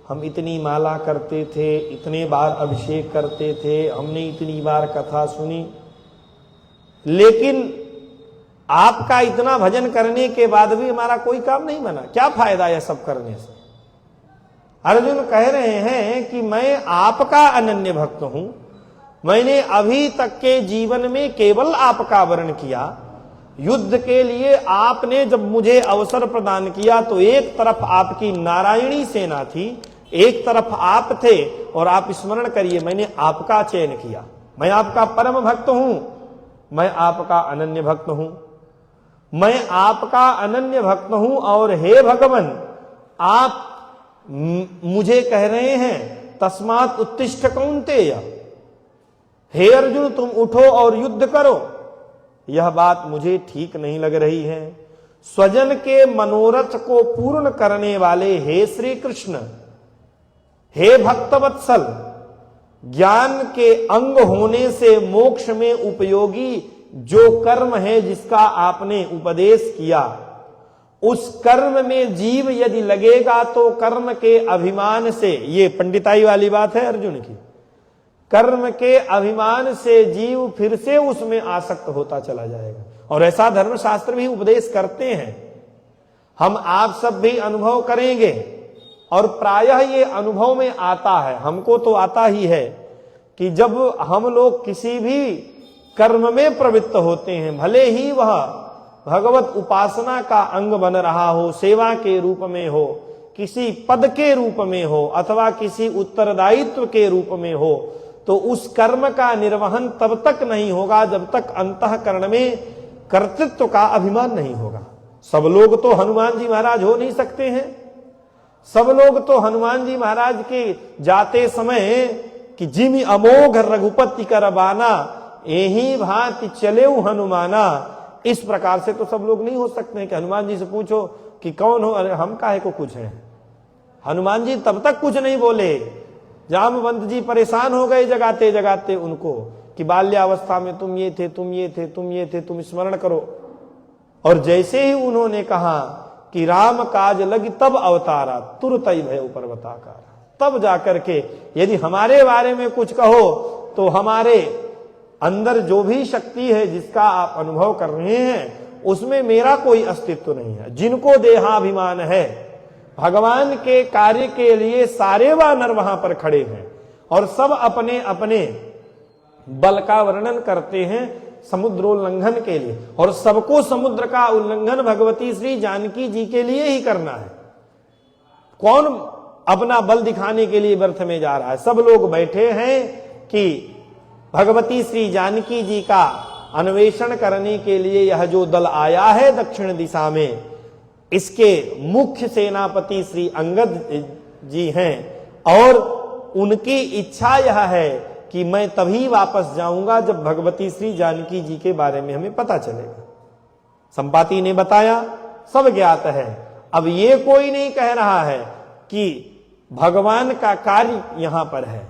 हम इतनी माला करते थे, इतने बार अभिषेक करते थे, हमने इतनी बार कथा सुनी, लेकिन आपका इतना भजन करने के बाद भी हमारा कोई काम नहीं बना, क्या फायदा यह सब करने से? अर्जुन कह रहे हैं कि मैं आपका अनन्य भक्त हूं, मैंने अभी तक के जीवन में केवल आपका वर्ण किया। युद्ध के लिए आपने जब मुझे अवसर प्रदान किया तो एक तरफ आपकी नारायणी सेना थी, एक तरफ आप थे, और आप स्मरण करिए मैंने आपका चयन किया। मैं आपका परम भक्त हूं, मैं आपका अनन्य भक्त हूं, मैं आपका अनन्य भक्त हूं। और हे भगवान, आप मुझे कह रहे हैं तस्मात् उत्तिष्ठ कौन्तेय, हे अर्जुन तुम उठो और युद्ध करो। यह बात मुझे ठीक नहीं लग रही है। स्वजन के मनोरथ को पूर्ण करने वाले हे श्री कृष्ण, हे भक्तवत्सल, ज्ञान के अंग होने से मोक्ष में उपयोगी जो कर्म है जिसका आपने उपदेश किया, उस कर्म में जीव यदि लगेगा तो कर्म के अभिमान से, ये पंडिताई वाली बात है अर्जुन की, कर्म के अभिमान से जीव फिर से उसमें आसक्त होता चला जाएगा। और ऐसा धर्मशास्त्र भी उपदेश करते हैं, हम आप सब भी अनुभव करेंगे। और प्रायः ये अनुभव में आता है, हमको तो आता ही है, कि जब हम लोग किसी भी कर्म में प्रवृत्त होते हैं, भले ही वह भगवत उपासना का अंग बन रहा हो, सेवा के रूप में हो, किसी पद के रूप में हो, अथवा किसी उत्तरदायित्व के रूप में हो, तो उस कर्म का निर्वहन तब तक नहीं होगा जब तक अंतःकरण में कर्तृत्व का अभिमान नहीं होगा। सब लोग तो हनुमान जी महाराज हो नहीं सकते हैं। सब लोग तो हनुमान जी महाराज के जाते समय कि जिमि अमोघ रघुपति कर बाना, यही भांति चले हनुमाना, इस प्रकार से तो सब लोग नहीं हो सकते हैं कि हनुमान जी से पूछो कि कौन हो, अरे हम काहे को कुछ है। हनुमान जी तब तक कुछ नहीं बोले, जामवंत जी परेशान हो गए जगाते जगाते उनको कि बाल्यावस्था में तुम ये थे, तुम ये थे, तुम ये थे, तुम स्मरण करो। और जैसे ही उन्होंने कहा कि राम काज लगी तब अवतारा, तुरंत ही भय पर्वताकार। तब जाकर के यदि हमारे बारे में कुछ कहो तो हमारे अंदर जो भी शक्ति है जिसका आप अनुभव कर रहे हैं उसमें मेरा कोई अस्तित्व नहीं है। जिनको देहाभिमान है, भगवान के कार्य के लिए सारे वानर वहां पर खड़े हैं और सब अपने अपने बल का वर्णन करते हैं समुद्रोल्लंघन के लिए, और सबको समुद्र का उल्लंघन भगवती श्री जानकी जी के लिए ही करना है। कौन अपना बल दिखाने के लिए व्यर्थ में जा रहा है? सब लोग बैठे हैं कि भगवती श्री जानकी जी का अन्वेषण करने के लिए यह जो दल आया है दक्षिण दिशा में, इसके मुख्य सेनापति श्री अंगद जी हैं, और उनकी इच्छा यह है कि मैं तभी वापस जाऊंगा जब भगवती श्री जानकी जी के बारे में हमें पता चलेगा। संपाति ने बताया, सब ज्ञात है। अब ये कोई नहीं कह रहा है कि भगवान का कार्य यहां पर है।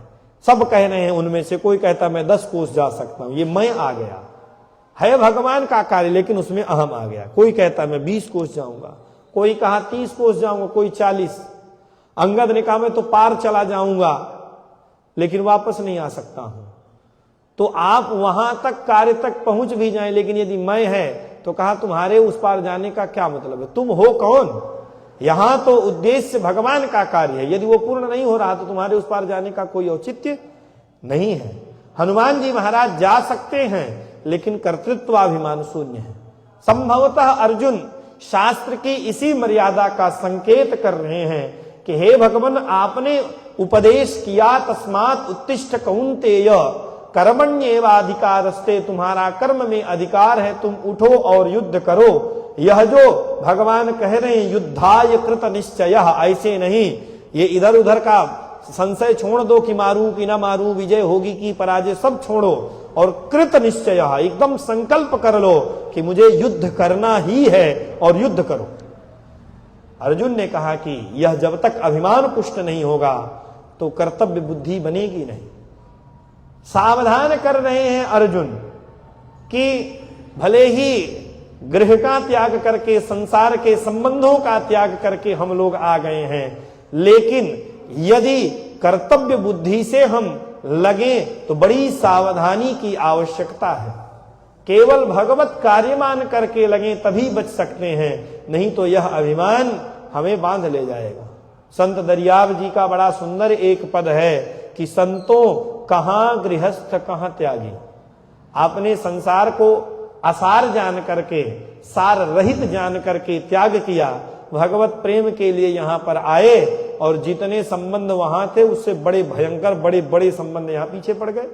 सब कह रहे हैं, उनमें से कोई कहता मैं 10 कोस जा सकता हूं, ये मैं आ गया है भगवान का कार्य, लेकिन उसमें अहम आ गया। कोई कहता मैं 20 कोस जाऊंगा, कोई कहा 30 कोस जाऊंगा, कोई 40। अंगद ने कहा मैं तो पार चला जाऊंगा लेकिन वापस नहीं आ सकता हूं। तो आप वहां तक कार्य तक पहुंच भी जाएं, लेकिन यदि मैं है तो कहा तुम्हारे उस पार जाने का क्या मतलब है, तुम हो कौन? यहां तो उद्देश्य भगवान का कार्य है, यदि वो पूर्ण नहीं हो रहा तो तुम्हारे उस पार जाने का कोई औचित्य नहीं है। हनुमान जी महाराज जा सकते हैं लेकिन कर्तृत्वाभिमान शून्य है। संभवतः अर्जुन शास्त्र की इसी मर्यादा का संकेत कर रहे हैं कि हे भगवान, आपने उपदेश किया तस्मात् उत्तिष्ठ कौन्तेय कर्मण्येवाधिकारस्ते, तुम्हारा कर्म में अधिकार है, तुम उठो और युद्ध करो। यह जो भगवान कह रहे हैं युद्धाय कृत निश्चय, ऐसे नहीं ये इधर उधर का संशय छोड़ दो कि मारूं कि ना मारूं, विजय होगी कि पराजय, सब छोड़ो और कृत निश्चय एकदम संकल्प कर लो कि मुझे युद्ध करना ही है और युद्ध करो। अर्जुन ने कहा कि यह जब तक अभिमान पुष्ट नहीं होगा तो कर्तव्य बुद्धि बनेगी नहीं। सावधान कर रहे हैं अर्जुन कि भले ही गृह का त्याग करके, संसार के संबंधों का त्याग करके हम लोग आ गए हैं, लेकिन यदि कर्तव्य बुद्धि से हम लगे तो बड़ी सावधानी की आवश्यकता है। केवल भगवत कार्यमान करके लगे तभी बच सकते हैं, नहीं तो यह अभिमान हमें बांध ले जाएगा। संत दरियाव जी का बड़ा सुंदर एक पद है कि संतों कहां गृहस्थ कहां त्यागी। आपने संसार को असार जान करके, सार रहित जान करके त्याग किया, भगवत प्रेम के लिए यहां पर आए और जितने संबंध वहां थे उससे बड़े भयंकर बड़े बड़े संबंध यहां पीछे पड़ गए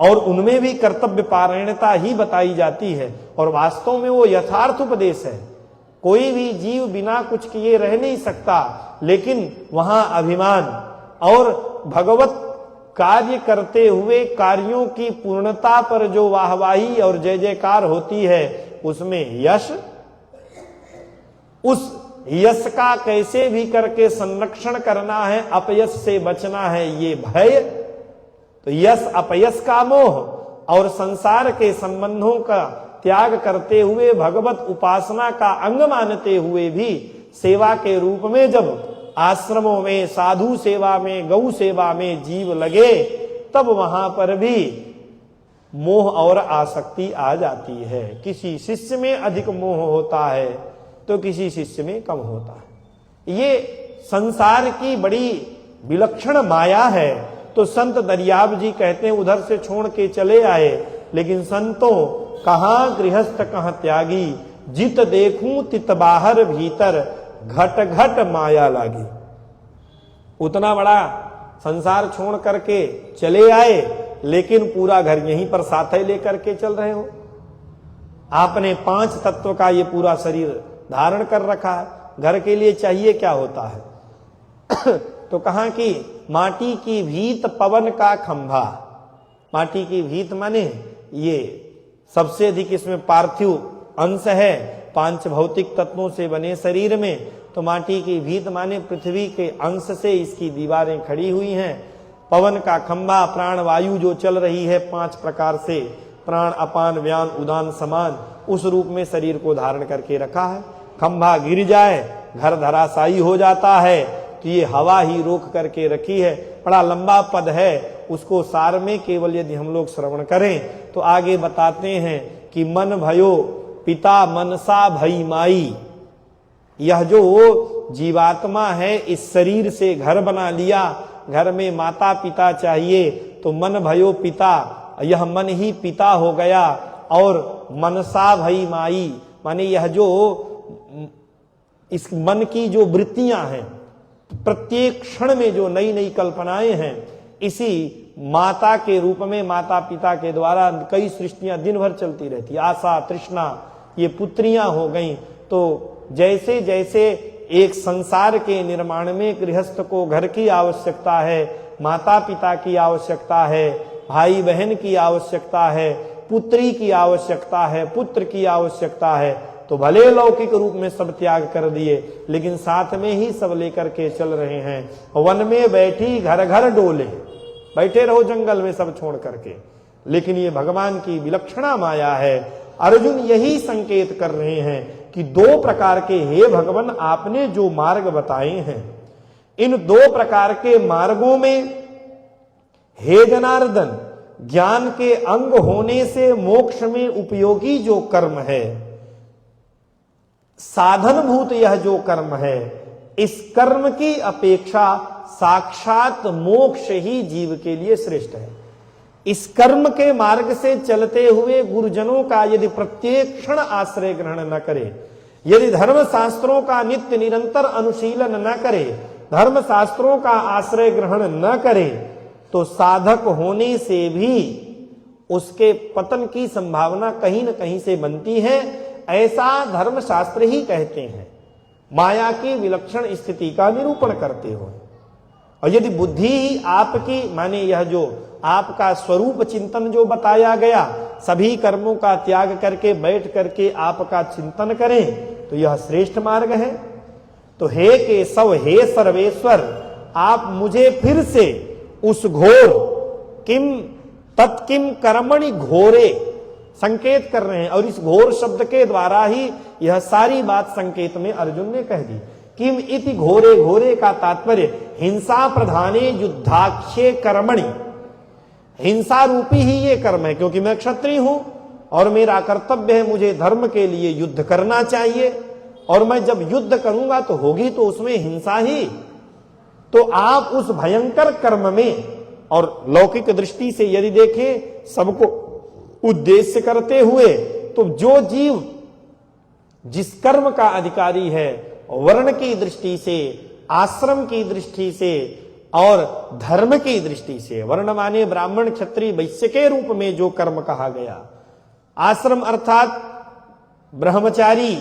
और उनमें भी कर्तव्य पारायणता ही बताई जाती है। और वास्तव में वो यथार्थ उपदेश है। कोई भी जीव बिना कुछ किए रह नहीं सकता, लेकिन वहां अभिमान और भगवत कार्य करते हुए कार्यों की पूर्णता पर जो वाहवाही और जय जयकार होती है, उसमें यश, उस यश का कैसे भी करके संरक्षण करना है, अपयश से बचना है, ये भय। तो यश अपयश का मोह और संसार के संबंधों का त्याग करते हुए भगवत उपासना का अंग मानते हुए भी सेवा के रूप में जब आश्रमों में, साधु सेवा में, गौ सेवा में जीव लगे, तब वहां पर भी मोह और आसक्ति आ जाती है। किसी शिष्य में अधिक मोह होता है तो किसी शिष्य में कम होता है। ये संसार की बड़ी विलक्षण माया है। तो संत दरियाव जी कहते हैं उधर से छोड़ के चले आए, लेकिन संतों कहां गृहस्थ कहां त्यागी, जित देखूं तित बाहर भीतर, घट घट माया लागी। उतना बड़ा संसार छोड़ करके चले आए, लेकिन पूरा घर यहीं पर साथ ही लेकर के चल रहे हो। आपने 5 तत्व का ये पूरा शरीर धारण कर रखा है, घर के लिए चाहिए क्या होता है? तो कहा कि माटी की भीत पवन का खंभा। माटी की भीत माने ये सबसे अधिक इसमें पार्थिव अंश है, 5 भौतिक तत्वों से बने शरीर में। तो माटी की भीत माने पृथ्वी के अंश से इसकी दीवारें खड़ी हुई हैं। पवन का खंभा, प्राण वायु जो चल रही है 5 प्रकार से, प्राण अपान व्यान उदान समान, उस रूप में शरीर को धारण करके रखा है। खंभा गिर जाए, घर धराशायी हो जाता है, तो ये हवा ही रोक करके रखी है। बड़ा लंबा पद है, उसको सार में केवल यदि हम लोग श्रवण करें तो आगे बताते हैं कि मन भयो पिता मनसा भई माई। यह जो जीवात्मा है इस शरीर से घर बना लिया, घर में माता पिता चाहिए, तो मन भयो पिता, यह मन ही पिता हो गया। और मनसा भई माई माने यह जो इस मन की जो वृत्तियां हैं, प्रत्येक क्षण में जो नई नई कल्पनाएं हैं, इसी माता के रूप में माता पिता के द्वारा कई सृष्टियां दिन भर चलती रहती। आशा तृष्णा ये पुत्रियां हो गई। तो जैसे जैसे एक संसार के निर्माण में गृहस्थ को घर की आवश्यकता है, माता पिता की आवश्यकता है, भाई बहन की आवश्यकता है, पुत्री की आवश्यकता है, पुत्र की आवश्यकता है, तो भले लौकिक रूप में सब त्याग कर दिए, लेकिन साथ में ही सब लेकर के चल रहे हैं। वन में बैठी घर घर डोले, बैठे रहो जंगल में सब छोड़ करके, लेकिन ये भगवान की विलक्षणा माया है। अर्जुन यही संकेत कर रहे हैं कि 2 प्रकार के, हे भगवान आपने जो मार्ग बताए हैं, इन दो प्रकार के मार्गों में हे जनार्दन, ज्ञान के अंग होने से मोक्ष में उपयोगी जो कर्म है, साधनभूत यह जो कर्म है, इस कर्म की अपेक्षा साक्षात मोक्ष ही जीव के लिए श्रेष्ठ है। इस कर्म के मार्ग से चलते हुए गुरुजनों का यदि प्रत्येक क्षण आश्रय ग्रहण न करे, यदि धर्म शास्त्रों का नित्य निरंतर अनुशीलन न करे, धर्म शास्त्रों का आश्रय ग्रहण न करे, तो साधक होने से भी उसके पतन की संभावना कहीं न कहीं से बनती है। ऐसा धर्म शास्त्र ही कहते हैं, माया की विलक्षण स्थिति का निरूपण करते हुए। और यदि बुद्धि ही आपकी, माने यह जो आपका स्वरूप चिंतन जो बताया गया, सभी कर्मों का त्याग करके बैठ करके आपका चिंतन करें, तो यह श्रेष्ठ मार्ग है। तो हे केशव, हे सर्वेश्वर, आप मुझे फिर से उस घोर किम तत्किम कर्मणि घोरे संकेत कर रहे हैं, और इस घोर शब्द के द्वारा ही यह सारी बात संकेत में अर्जुन ने कह दी। किम इति घोरे, घोरे का तात्पर्य हिंसा प्रधाने युद्धाख्ये कर्मणि, हिंसा रूपी ही ये कर्म है, क्योंकि मैं क्षत्रिय हूं और मेरा कर्तव्य है, मुझे धर्म के लिए युद्ध करना चाहिए, और मैं जब युद्ध करूंगा तो होगी तो उसमें हिंसा ही। तो आप उस भयंकर कर्म में, और लौकिक दृष्टि से यदि देखें सबको उद्देश्य करते हुए, तो जो जीव जिस कर्म का अधिकारी है, वर्ण की दृष्टि से, आश्रम की दृष्टि से और धर्म की दृष्टि से, वर्ण माने ब्राह्मण क्षत्रिय वैश्य के रूप में जो कर्म कहा गया, आश्रम अर्थात ब्रह्मचारी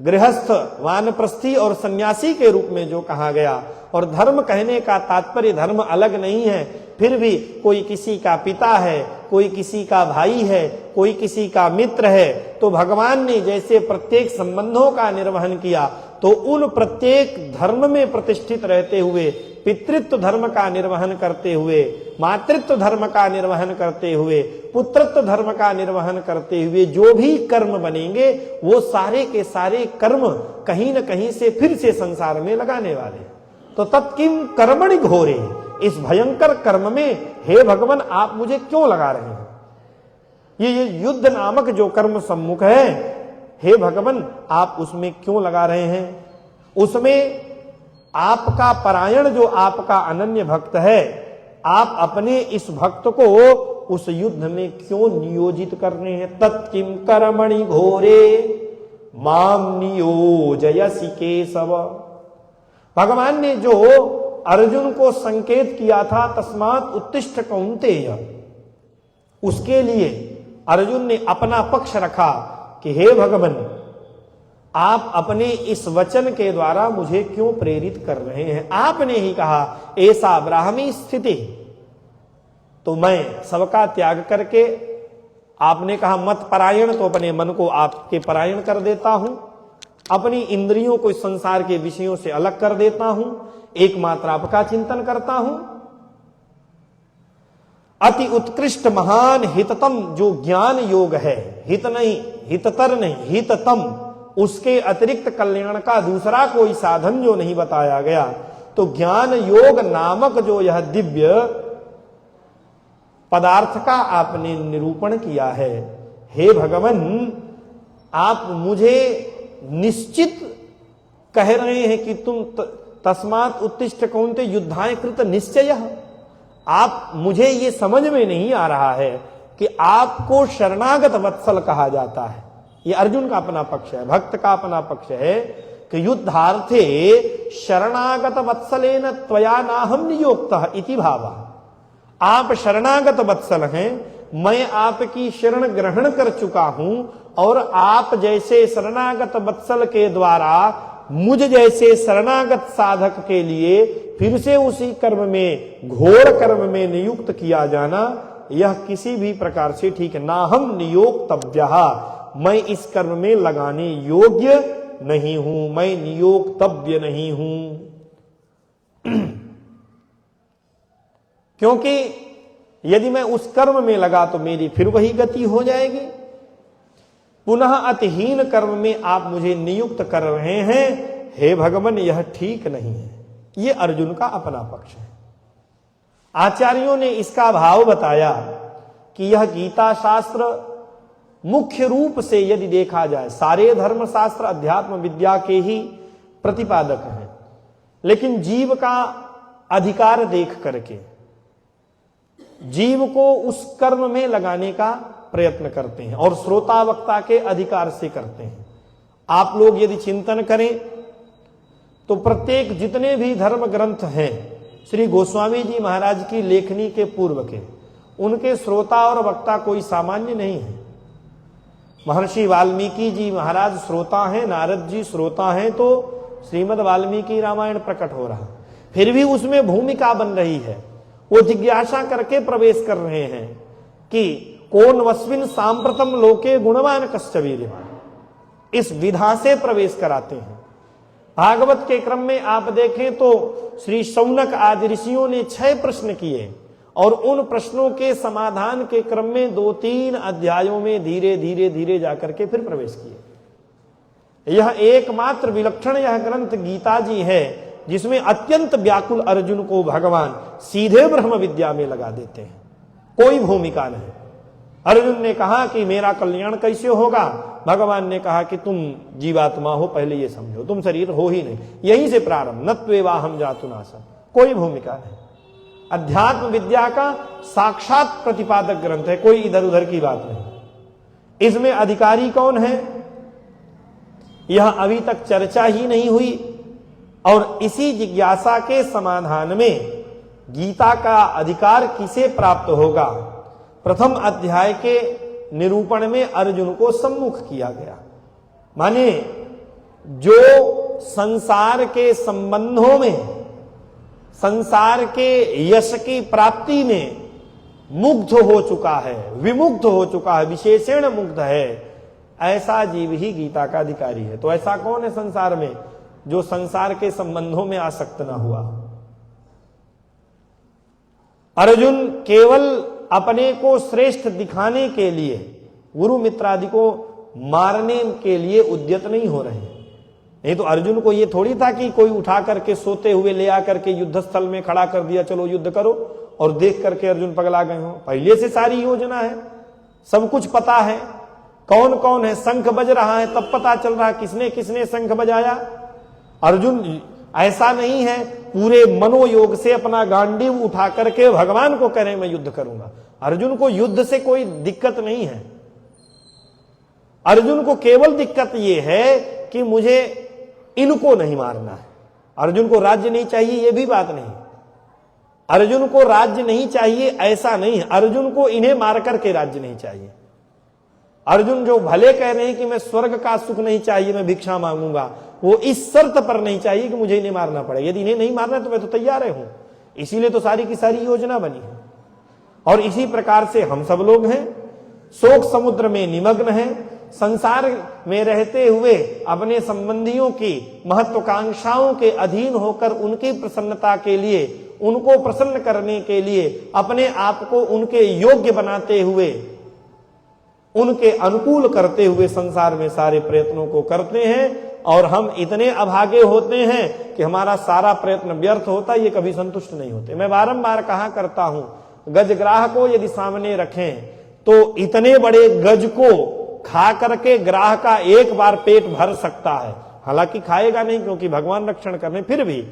गृहस्थ वानप्रस्थी और सन्यासी के रूप में जो कहा गया, और धर्म कहने का तात्पर्य धर्म अलग नहीं है, फिर भी कोई किसी का पिता है, कोई किसी का भाई है, कोई किसी का मित्र है, तो भगवान ने जैसे प्रत्येक संबंधों का निर्वहन किया, तो उन प्रत्येक धर्म में प्रतिष्ठित रहते हुए, पितृत्व धर्म का निर्वहन करते हुए, मातृत्व धर्म का निर्वहन करते हुए, पुत्रत्व धर्म का निर्वहन करते हुए जो भी कर्म बनेंगे, वो सारे के सारे कर्म कहीं न कहीं से फिर से संसार में लगाने वाले। तो तत्किम कर्मणि घोरे, इस भयंकर कर्म में हे भगवान आप मुझे क्यों लगा रहे हैं? ये युद्ध नामक जो कर्म सम्मुख है, हे भगवान आप उसमें क्यों लगा रहे हैं? उसमें आपका परायण जो आपका अनन्य भक्त है, आप अपने इस भक्त को उस युद्ध में क्यों नियोजित कर रहे हैं? तत्किम कर्मणि घोरे माम नियोजयसि केशव। भगवान ने जो अर्जुन को संकेत किया था तस्मात् उत्तिष्ठ कौन्तेय, उसके लिए अर्जुन ने अपना पक्ष रखा कि हे भगवान आप अपने इस वचन के द्वारा मुझे क्यों प्रेरित कर रहे हैं? आपने ही कहा ऐसा ब्राह्मी स्थिति, तो मैं सबका त्याग करके, आपने कहा मत परायण, तो अपने मन को आपके परायण कर देता हूं, अपनी इंद्रियों को संसार के विषयों से अलग कर देता हूं, एकमात्र आपका चिंतन करता हूं। अति उत्कृष्ट महान हिततम जो ज्ञान योग है, हित नहीं, हिततर नहीं, हिततम, उसके अतिरिक्त कल्याण का दूसरा कोई साधन जो नहीं बताया गया, तो ज्ञान योग नामक जो यह दिव्य पदार्थ का आपने निरूपण किया है। हे भगवान आप मुझे निश्चित कह रहे हैं कि तुम तस्मात् उत्तिष्ठ कौन्ते युद्धाय कृत निश्चय। आप, मुझे ये समझ में नहीं आ रहा है कि आपको शरणागत वत्सल कहा जाता है। ये अर्जुन का अपना पक्ष है, भक्त का अपना पक्ष है कि युद्धार्थे शरणागत वत्सलेन त्वया नाहम नियोक्तः इति भावः। आप शरणागत वत्सल हैं, मैं आपकी शरण ग्रहण कर चुका हूं, और आप जैसे शरणागत वत्सल के द्वारा मुझ जैसे शरणागत साधक के लिए फिर से उसी कर्म में, घोर कर्म में नियुक्त किया जाना, यह किसी भी प्रकार से ठीक है। नाहम नियोक्तव्यः, मैं इस कर्म में लगाने योग्य नहीं हूं, मैं नियोक्तव्य नहीं हूं। क्योंकि यदि मैं उस कर्म में लगा तो मेरी फिर वही गति हो जाएगी। पुनः अतिहीन कर्म में आप मुझे नियुक्त कर रहे हैं, हे भगवान यह ठीक नहीं है। ये अर्जुन का अपना पक्ष है। आचार्यों ने इसका भाव बताया कि यह गीता शास्त्र मुख्य रूप से यदि देखा जाए सारे धर्मशास्त्र अध्यात्म विद्या के ही प्रतिपादक हैं, लेकिन जीव का अधिकार देख करके जीव को उस कर्म में लगाने का प्रयत्न करते हैं और श्रोता वक्ता के अधिकार से करते हैं। आप लोग यदि चिंतन करें तो प्रत्येक जितने भी धर्म ग्रंथ हैं श्री गोस्वामी जी महाराज की लेखनी के पूर्व के, उनके श्रोता और वक्ता कोई सामान्य नहीं है। महर्षि वाल्मीकि जी महाराज श्रोता हैं, नारद जी श्रोता हैं, तो श्रीमद् वाल्मीकि रामायण प्रकट हो रहा, फिर भी उसमें भूमिका बन रही है। वो जिज्ञासा करके प्रवेश कर रहे हैं कि कौन वस्मिन सांप्रतम लोके गुणवान कश्च वीर्यवान, इस विधा से प्रवेश कराते हैं। भागवत के क्रम में आप देखें तो श्री शौनक आदि ऋषियों ने 6 प्रश्न किए और उन प्रश्नों के समाधान के क्रम में 2-3 अध्यायों में धीरे धीरे धीरे जाकर के फिर प्रवेश किए। यह एकमात्र विलक्षण यह ग्रंथ गीता जी है जिसमें अत्यंत व्याकुल अर्जुन को भगवान सीधे ब्रह्म विद्या में लगा देते हैं, कोई भूमिका नहीं। अर्जुन ने कहा कि मेरा कल्याण कैसे होगा, भगवान ने कहा कि तुम जीवात्मा हो, पहले ये समझो, तुम शरीर हो ही नहीं, यहीं से प्रारंभ, नत्वेवाहम जातुनासम, कोई भूमिका नहीं। अध्यात्म विद्या का साक्षात प्रतिपादक ग्रंथ है, कोई इधर उधर की बात नहीं। इसमें अधिकारी कौन है यह अभी तक चर्चा ही नहीं हुई, और इसी जिज्ञासा के समाधान में गीता का अधिकार किसे प्राप्त होगा, प्रथम अध्याय के निरूपण में अर्जुन को सम्मुख किया गया। माने जो संसार के संबंधों में, संसार के यश की प्राप्ति में मुग्ध हो चुका है, विमुग्ध हो चुका है, विशेषण मुग्ध है, ऐसा जीव ही गीता का अधिकारी है। तो ऐसा कौन है संसार में जो संसार के संबंधों में आसक्त ना हुआ? अर्जुन केवल अपने को श्रेष्ठ दिखाने के लिए, गुरु मित्रादि को मारने के लिए उद्यत नहीं हो रहे। नहीं तो अर्जुन को यह थोड़ी था कि कोई उठा करके सोते हुए ले आकर के युद्ध स्थल में खड़ा कर दिया, चलो युद्ध करो, और देख करके अर्जुन पगला गए हो। पहले से सारी योजना है, सब कुछ पता है, कौन कौन है, शंख बज रहा है तब पता चल रहा है किसने किसने शंख बजाया। अर्जुन ऐसा नहीं है पूरे मनोयोग से अपना गांडीव उठा करके भगवान को कह रहे मैं युद्ध करूंगा। अर्जुन को युद्ध से कोई दिक्कत नहीं है। अर्जुन को केवल दिक्कत यह है कि मुझे इनको नहीं मारना है। अर्जुन को राज्य नहीं चाहिए, यह भी बात नहीं। अर्जुन को राज्य नहीं चाहिए ऐसा नहीं, अर्जुन को इन्हें मार करके राज्य नहीं चाहिए। अर्जुन जो भले कह रहे हैं कि मैं स्वर्ग का सुख नहीं चाहिए, मैं भिक्षा मांगूंगा, वो इस शर्त पर नहीं चाहिए कि मुझे इन्हें मारना पड़े। यदि इन्हें नहीं मारना तो मैं तो तैयार हूं। इसीलिए तो सारी की सारी योजना बनी है। और इसी प्रकार से हम सब लोग हैं, शोक समुद्र में निमग्न हैं, संसार में रहते हुए अपने संबंधियों की महत्वाकांक्षाओं के अधीन होकर उनकी प्रसन्नता के लिए, उनको प्रसन्न करने के लिए अपने आप को उनके योग्य बनाते हुए, उनके अनुकूल करते हुए संसार में सारे प्रयत्नों को करते हैं। और हम इतने अभागे होते हैं कि हमारा सारा प्रयत्न व्यर्थ होता है, ये कभी संतुष्ट नहीं होते। मैं बारंबार कहा करता हूं, गजग्राह को यदि सामने रखें तो इतने बड़े गज को खा करके ग्राह का एक बार पेट भर सकता है। हालांकि खाएगा नहीं क्योंकि भगवान रक्षण करने, फिर भी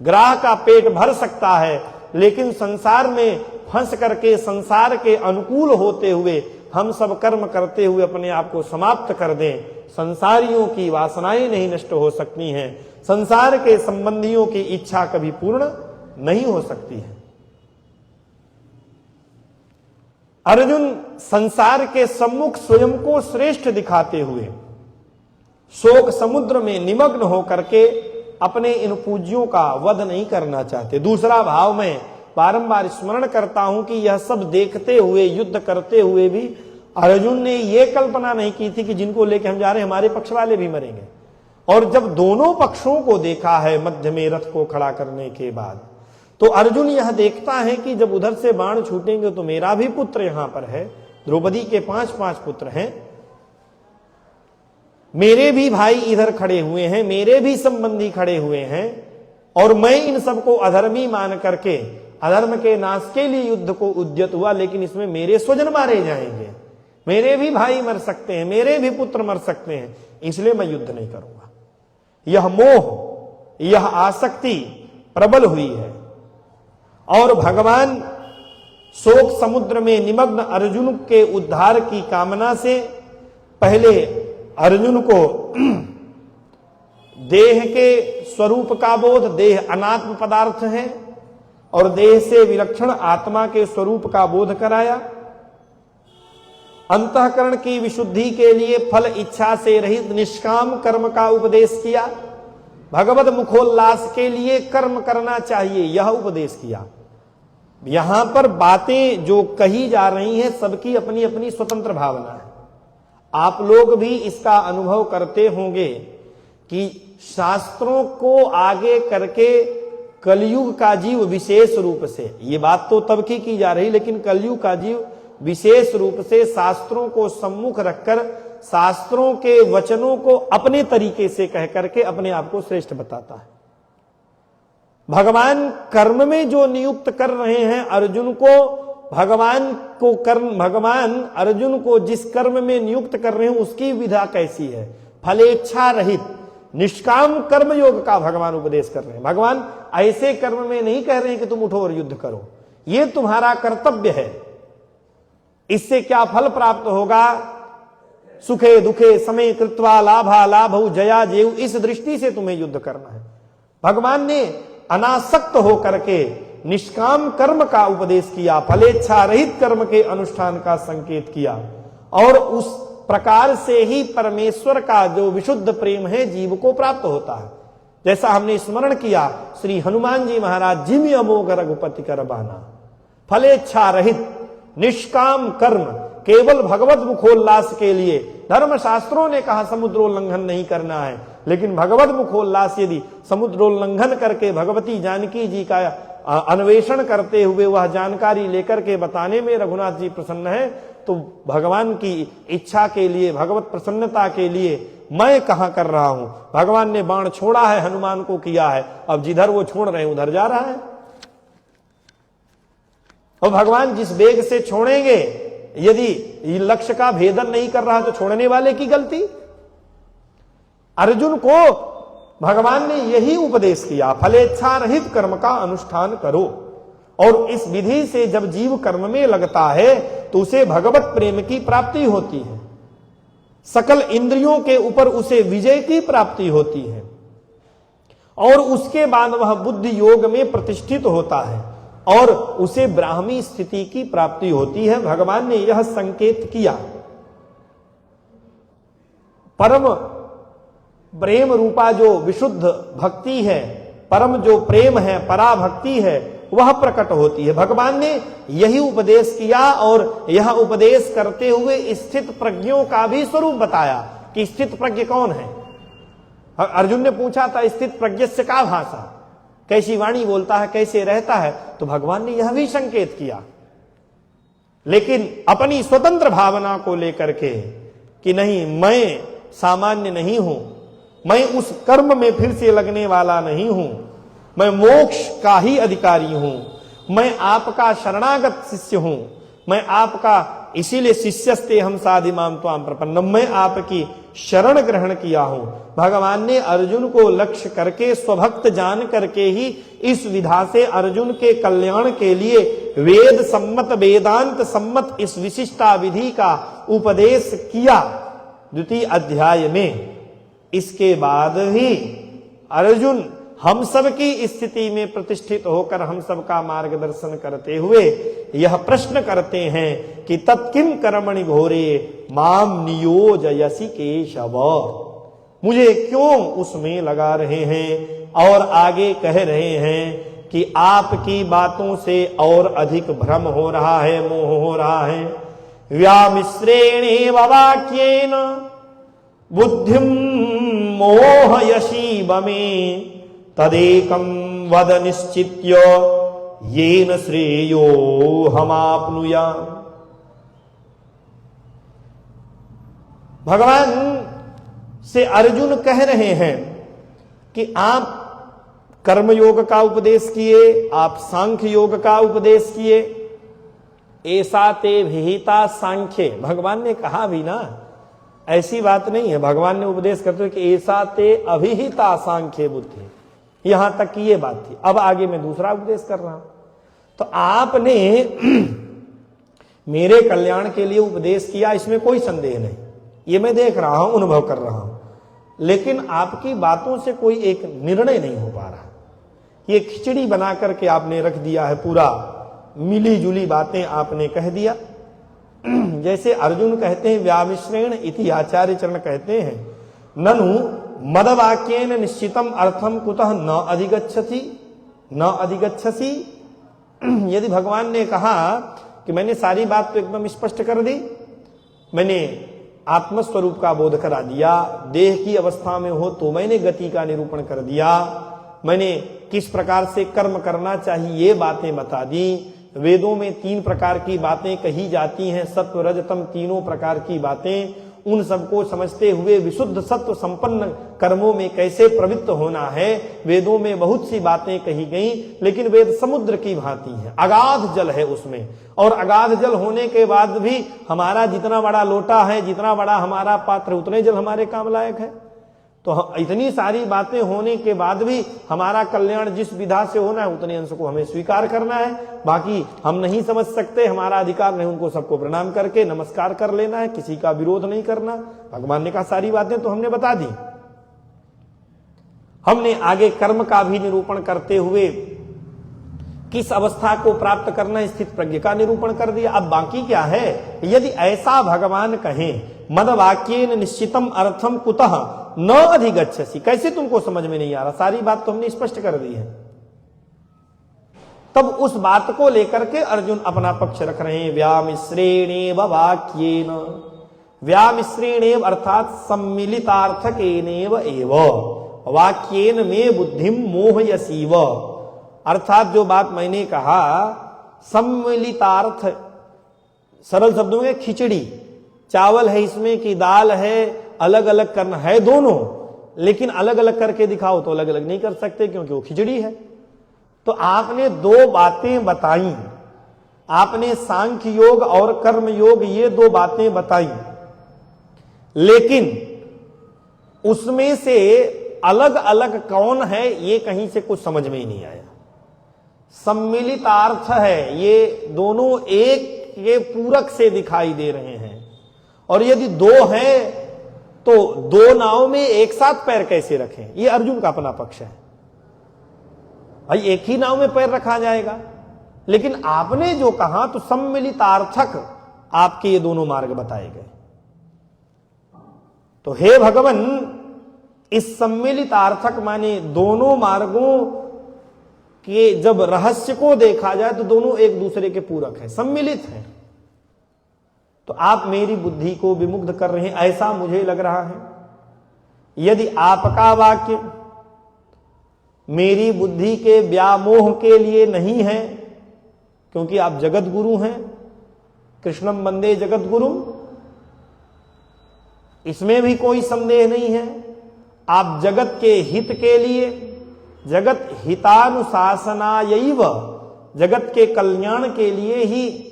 ग्राह का पेट भर सकता है। लेकिन संसार में फंस करके, संसार के अनुकूल होते हुए हम सब कर्म करते हुए अपने आप को समाप्त कर दें, संसारियों की वासनाएं नहीं नष्ट हो सकती हैं, संसार के संबंधियों की इच्छा कभी पूर्ण नहीं हो सकती है। अर्जुन संसार के सम्मुख स्वयं को श्रेष्ठ दिखाते हुए शोक समुद्र में निमग्न होकर के अपने इन पूज्यों का वध नहीं करना चाहते। दूसरा भाव में बारंबार स्मरण करता हूं कि यह सब देखते हुए, युद्ध करते हुए भी अर्जुन ने यह कल्पना नहीं की थी कि जिनको लेकर हम जा रहे हैं हमारे पक्ष वाले भी मरेंगे। और जब दोनों पक्षों को देखा है मध्य में रथ को खड़ा करने के बाद, तो अर्जुन यह देखता है कि जब उधर से बाण छूटेंगे तो मेरा भी पुत्र यहां पर है, द्रौपदी के 5 पुत्र हैं, मेरे भी भाई इधर खड़े हुए हैं, मेरे भी संबंधी खड़े हुए हैं, और मैं इन सबको अधर्मी मान करके अधर्म के नाश के लिए युद्ध को उद्यत हुआ, लेकिन इसमें मेरे स्वजन मारे जाएंगे, मेरे भी भाई मर सकते हैं, मेरे भी पुत्र मर सकते हैं, इसलिए मैं युद्ध नहीं करूंगा। यह मोह, यह आसक्ति प्रबल हुई है। और भगवान शोक समुद्र में निमग्न अर्जुन के उद्धार की कामना से पहले अर्जुन को देह के स्वरूप का बोध, देह अनात्म पदार्थ है और देह से विलक्षण आत्मा के स्वरूप का बोध कराया। अंतःकरण की विशुद्धि के लिए फल इच्छा से रहित निष्काम कर्म का उपदेश किया। भगवत मुखोल्लास के लिए कर्म करना चाहिए, यह उपदेश किया। यहां पर बातें जो कही जा रही हैं सबकी अपनी अपनी स्वतंत्र भावना है। आप लोग भी इसका अनुभव करते होंगे कि शास्त्रों को आगे करके कलयुग का जीव विशेष रूप से, ये बात तो तब की जा रही, लेकिन कलयुग का जीव विशेष रूप से शास्त्रों को सम्मुख रखकर शास्त्रों के वचनों को अपने तरीके से कह करके अपने आप को श्रेष्ठ बताता है। भगवान कर्म में जो नियुक्त कर रहे हैं अर्जुन को, भगवान अर्जुन को जिस कर्म में नियुक्त कर रहे हैं उसकी विधा कैसी है, फलेच्छा रहित निष्काम कर्म योग का भगवान उपदेश कर रहे हैं। भगवान ऐसे कर्म में नहीं कह रहे हैं कि तुम उठो और युद्ध करो, ये तुम्हारा कर्तव्य है, इससे क्या फल प्राप्त होगा, सुखे दुखे समय कृत्वा लाभा लाभौ जया जेव, इस दृष्टि से तुम्हें युद्ध करना है। भगवान ने अनासक्त होकर के निष्काम कर्म का उपदेश किया, फलेच्छा रहित कर्म के अनुष्ठान का संकेत किया, और उस प्रकार से ही परमेश्वर का जो विशुद्ध प्रेम है जीव को प्राप्त होता है। जैसा हमने स्मरण किया, श्री हनुमान जी महाराज जिमि अमोघ रघुपति कर बाना, फलेच्छा रहित निष्काम कर्म केवल भगवत मुखोल्लास के लिए। धर्मशास्त्रों ने कहा समुद्रोल्लंघन नहीं करना है, लेकिन भगवत मुखोल्लास यदि समुद्रोल्लंघन करके भगवती जानकी जी का अन्वेषण करते हुए वह जानकारी लेकर के बताने में रघुनाथ जी प्रसन्न है, तो भगवान की इच्छा के लिए, भगवत प्रसन्नता के लिए मैं कहां कर रहा हूं। भगवान ने बाण छोड़ा है, हनुमान को किया है, अब जिधर वो छोड़ रहे हैं उधर जा रहा है। और भगवान जिस वेग से छोड़ेंगे, यदि लक्ष्य का भेदन नहीं कर रहा तो छोड़ने वाले की गलती। अर्जुन को भगवान ने यही उपदेश किया, फलेच्छा रहित कर्म का अनुष्ठान करो। और इस विधि से जब जीव कर्म में लगता है तो उसे भगवत प्रेम की प्राप्ति होती है, सकल इंद्रियों के ऊपर उसे विजय की प्राप्ति होती है, और उसके बाद वह बुद्धि योग में प्रतिष्ठित होता है और उसे ब्राह्मी स्थिति की प्राप्ति होती है। भगवान ने यह संकेत किया। परम प्रेम रूपा जो विशुद्ध भक्ति है, परम जो प्रेम है, पराभक्ति है, वह प्रकट होती है। भगवान ने यही उपदेश किया और यह उपदेश करते हुए स्थित प्रज्ञों का भी स्वरूप बताया कि स्थित प्रज्ञ कौन है। अर्जुन ने पूछा था स्थित प्रज्ञस्य का भाषा, कैसी वाणी बोलता है, कैसे रहता है, तो भगवान ने यह भी संकेत किया, लेकिन अपनी स्वतंत्र भावना को लेकर के कि नहीं, मैं सामान्य नहीं हूं, मैं उस कर्म में फिर से लगने वाला नहीं हूं, मैं मोक्ष का ही अधिकारी हूं, मैं आपका शरणागत शिष्य हूं, मैं आपका, इसीलिए शिष्यस्ते हम साधिमाम त्वाम प्रपन्नम, मैं आपकी शरण ग्रहण किया हूं। भगवान ने अर्जुन को लक्ष्य करके, स्वभक्त जान करके ही इस विधा से अर्जुन के कल्याण के लिए वेद सम्मत, वेदांत सम्मत इस विशिष्टा विधि का उपदेश किया द्वितीय अध्याय में। इसके बाद ही अर्जुन हम सब की स्थिति में प्रतिष्ठित होकर हम सब का मार्गदर्शन करते हुए यह प्रश्न करते हैं कि तत्किम कर्मणि घोरे माम नियोजयसि केशव, मुझे क्यों उसमें लगा रहे हैं। और आगे कह रहे हैं कि आपकी बातों से और अधिक भ्रम हो रहा है, मोह हो रहा है। व्यामिश्रेणेव वाक्येन बुद्धिम मोहयसीव में तदेकं वद निश्चित्य येन श्रेयो हमाप्नुयाम। भगवान से अर्जुन कह रहे हैं कि आप कर्म योग का उपदेश किए, आप सांख्य योग का उपदेश किए। ऐसा ते विहिता सांख्य, भगवान ने कहा भी ना, ऐसी बात नहीं है। भगवान ने उपदेश करते हुए कि ऐसा ते अभिहिता सांख्य बुद्धि, यहां तक की ये बात थी। अब आगे मैं दूसरा उपदेश कर रहा हूं। तो आपने मेरे कल्याण के लिए उपदेश किया, इसमें कोई संदेह नहीं, ये मैं देख रहा हूं, अनुभव कर रहा हूं। लेकिन आपकी बातों से कोई एक निर्णय नहीं हो पा रहा। ये खिचड़ी बना करके आपने रख दिया है, पूरा मिली जुली बातें आपने कह दिया। जैसे अर्जुन कहते हैं व्यामिश्रेण इति आचार्य चरण कहते हैं, ननु मदवाक्येन निश्चितम अर्थम कुतः न अधिगच्छति न अधिगच्छसि। यदि भगवान ने कहा कि मैंने सारी बात तो एकदम स्पष्ट कर दी, मैंने आत्मस्वरूप का बोध करा दिया, देह की अवस्था में हो तो मैंने गति का निरूपण कर दिया, मैंने किस प्रकार से कर्म करना चाहिए ये बातें बता दी। वेदों में 3 प्रकार की बातें कही जाती हैं, सत्व रज तम, तीनों प्रकार की बातें। उन सबको समझते हुए विशुद्ध सत्व संपन्न कर्मों में कैसे प्रवृत्त होना है, वेदों में बहुत सी बातें कही गई। लेकिन वेद समुद्र की भांति है, अगाध जल है उसमें, और अगाध जल होने के बाद भी हमारा जितना बड़ा लोटा है, जितना बड़ा हमारा पात्र, उतने जल हमारे काम लायक है। तो इतनी सारी बातें होने के बाद भी हमारा कल्याण जिस विधा से होना है उतने अंश को हमें स्वीकार करना है। बाकी हम नहीं समझ सकते, हमारा अधिकार नहीं, उनको सबको प्रणाम करके नमस्कार कर लेना है, किसी का विरोध नहीं करना। भगवान ने कहा सारी बातें तो हमने बता दी। हमने आगे कर्म का भी निरूपण करते हुए किस अवस्था को प्राप्त करना, स्थित प्रज्ञ का निरूपण कर दिया। अब बाकी क्या है, यदि ऐसा भगवान कहें मद वाक्येन निश्चितम अर्थम कुतः न अधिगच्छसि, कैसे तुमको समझ में नहीं आ रहा, सारी बात तो हमने स्पष्ट कर दी है। तब उस बात को लेकर के अर्जुन अपना पक्ष रख रहे हैं। व्यामिश्रेणेव वाक्येन, व्यामिश्रेणेव अर्थात सम्मिलितार्थकेनेव एव वाक्येन में बुद्धिम मोहयसीव, अर्थात जो बात मैंने कहा सम्मिलितार्थ, सरल शब्दों में खिचड़ी, चावल है इसमें कि दाल है, अलग अलग करना है दोनों, लेकिन अलग अलग करके दिखाओ तो अलग अलग नहीं कर सकते क्योंकि वो खिचड़ी है। तो आपने 2 बातें बताई, आपने सांख्य योग और कर्म योग ये 2 बातें बताई, लेकिन उसमें से अलग अलग कौन है ये कहीं से कुछ समझ में ही नहीं आया। सम्मिलितार्थ है, ये दोनों एक के पूरक से दिखाई दे रहे हैं, और यदि 2 हैं तो 2 नाव में एक साथ पैर कैसे रखें, ये अर्जुन का अपना पक्ष है। भाई एक ही नाव में पैर रखा जाएगा, लेकिन आपने जो कहा तो सम्मिलितार्थक आपके ये दोनों मार्ग बताए गए। तो हे भगवान, इस सम्मिलितार्थक माने दोनों मार्गों के जब रहस्य को देखा जाए तो दोनों एक दूसरे के पूरक हैं, सम्मिलित हैं। तो आप मेरी बुद्धि को विमुग्ध कर रहे हैं, ऐसा मुझे लग रहा है। यदि आपका वाक्य मेरी बुद्धि के व्यामोह के लिए नहीं है, क्योंकि आप जगत गुरु हैं, कृष्णम वंदे जगत गुरु, इसमें भी कोई संदेह नहीं है। आप जगत के हित के लिए, जगत हितानुशासनायैव, जगत के कल्याण के लिए ही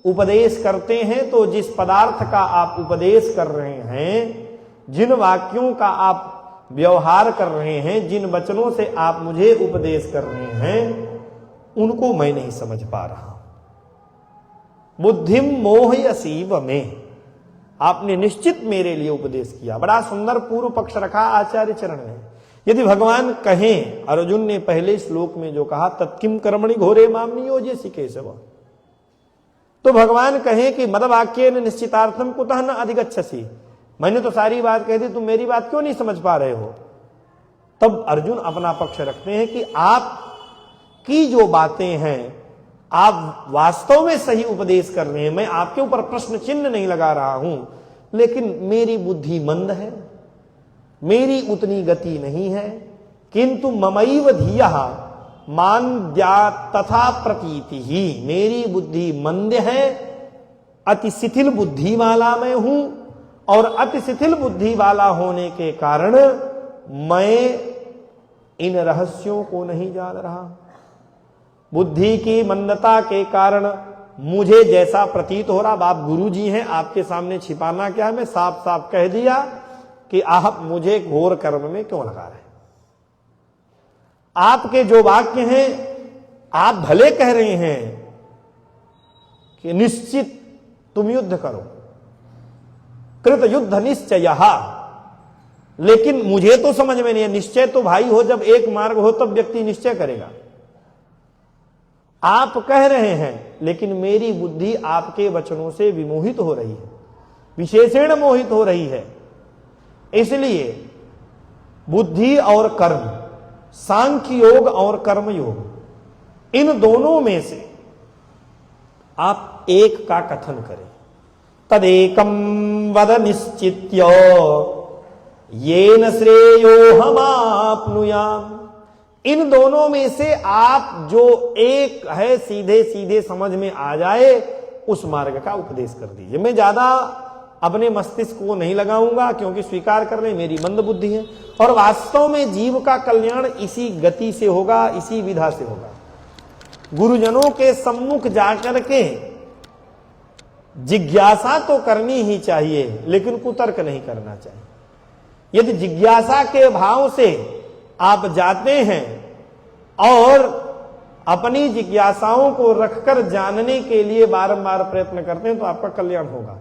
उपदेश करते हैं। तो जिस पदार्थ का आप उपदेश कर रहे हैं, जिन वाक्यों का आप व्यवहार कर रहे हैं, जिन वचनों से आप मुझे उपदेश कर रहे हैं, उनको मैं नहीं समझ पा रहा। बुद्धिम मोहयसीव में आपने निश्चित मेरे लिए उपदेश किया। बड़ा सुंदर पूर्व पक्ष रखा आचार्य चरण ने। यदि भगवान कहें, अर्जुन ने पहले श्लोक में जो कहा तत्किम कर्मणि घोरे माम नियोजयसि केशव, तो भगवान कहें कि मदवाक्येन निश्चितार्थम कुतः न अधिगच्छसि, मैंने तो सारी बात कह दी, तुम मेरी बात क्यों नहीं समझ पा रहे हो। तब अर्जुन अपना पक्ष रखते हैं कि आप की जो बातें हैं, आप वास्तव में सही उपदेश कर रहे हैं, मैं आपके ऊपर प्रश्न चिन्ह नहीं लगा रहा हूं, लेकिन मेरी बुद्धि मंद है, मेरी उतनी गति नहीं है। किंतु ममैव धियः मान्द्या तथा प्रतीति ही, मेरी बुद्धि मंद है, अति शिथिल बुद्धि वाला मैं हूं, और अति शिथिल बुद्धि वाला होने के कारण मैं इन रहस्यों को नहीं जान रहा। बुद्धि की मंदता के कारण मुझे जैसा प्रतीत हो रहा, आप गुरु जी हैं, आपके सामने छिपाना क्या है, मैं साफ साफ कह दिया कि आप मुझे घोर कर्म में क्यों लगा रहे हैं। आपके जो वाक्य हैं, आप भले कह रहे हैं कि निश्चित तुम युद्ध करो, कृत युद्ध निश्चय, लेकिन मुझे तो समझ में नहीं है। निश्चय तो भाई हो, जब एक मार्ग हो तब व्यक्ति निश्चय करेगा। आप कह रहे हैं, लेकिन मेरी बुद्धि आपके वचनों से विमोहित हो रही है, विशेषण मोहित हो रही है। इसलिए बुद्धि और कर्म, सांख्य योग और कर्म योग, इन दोनों में से आप एक का कथन करें। तदेकम वद निश्चित्य येन श्रेयो हमाप्नुयाम। इन दोनों में से आप जो एक है सीधे सीधे समझ में आ जाए, उस मार्ग का उपदेश कर दीजिए। मैं ज्यादा अपने मस्तिष्क को नहीं लगाऊंगा, क्योंकि स्वीकार कर ले मेरी मंद बुद्धि है, और वास्तव में जीव का कल्याण इसी गति से होगा, इसी विधा से होगा। गुरुजनों के सम्मुख जाकर के जिज्ञासा तो करनी ही चाहिए, लेकिन कुतर्क नहीं करना चाहिए। यदि जिज्ञासा के भाव से आप जाते हैं और अपनी जिज्ञासाओं को रखकर जानने के लिए बारंबार प्रयत्न करते हैं, तो आपका कल्याण होगा।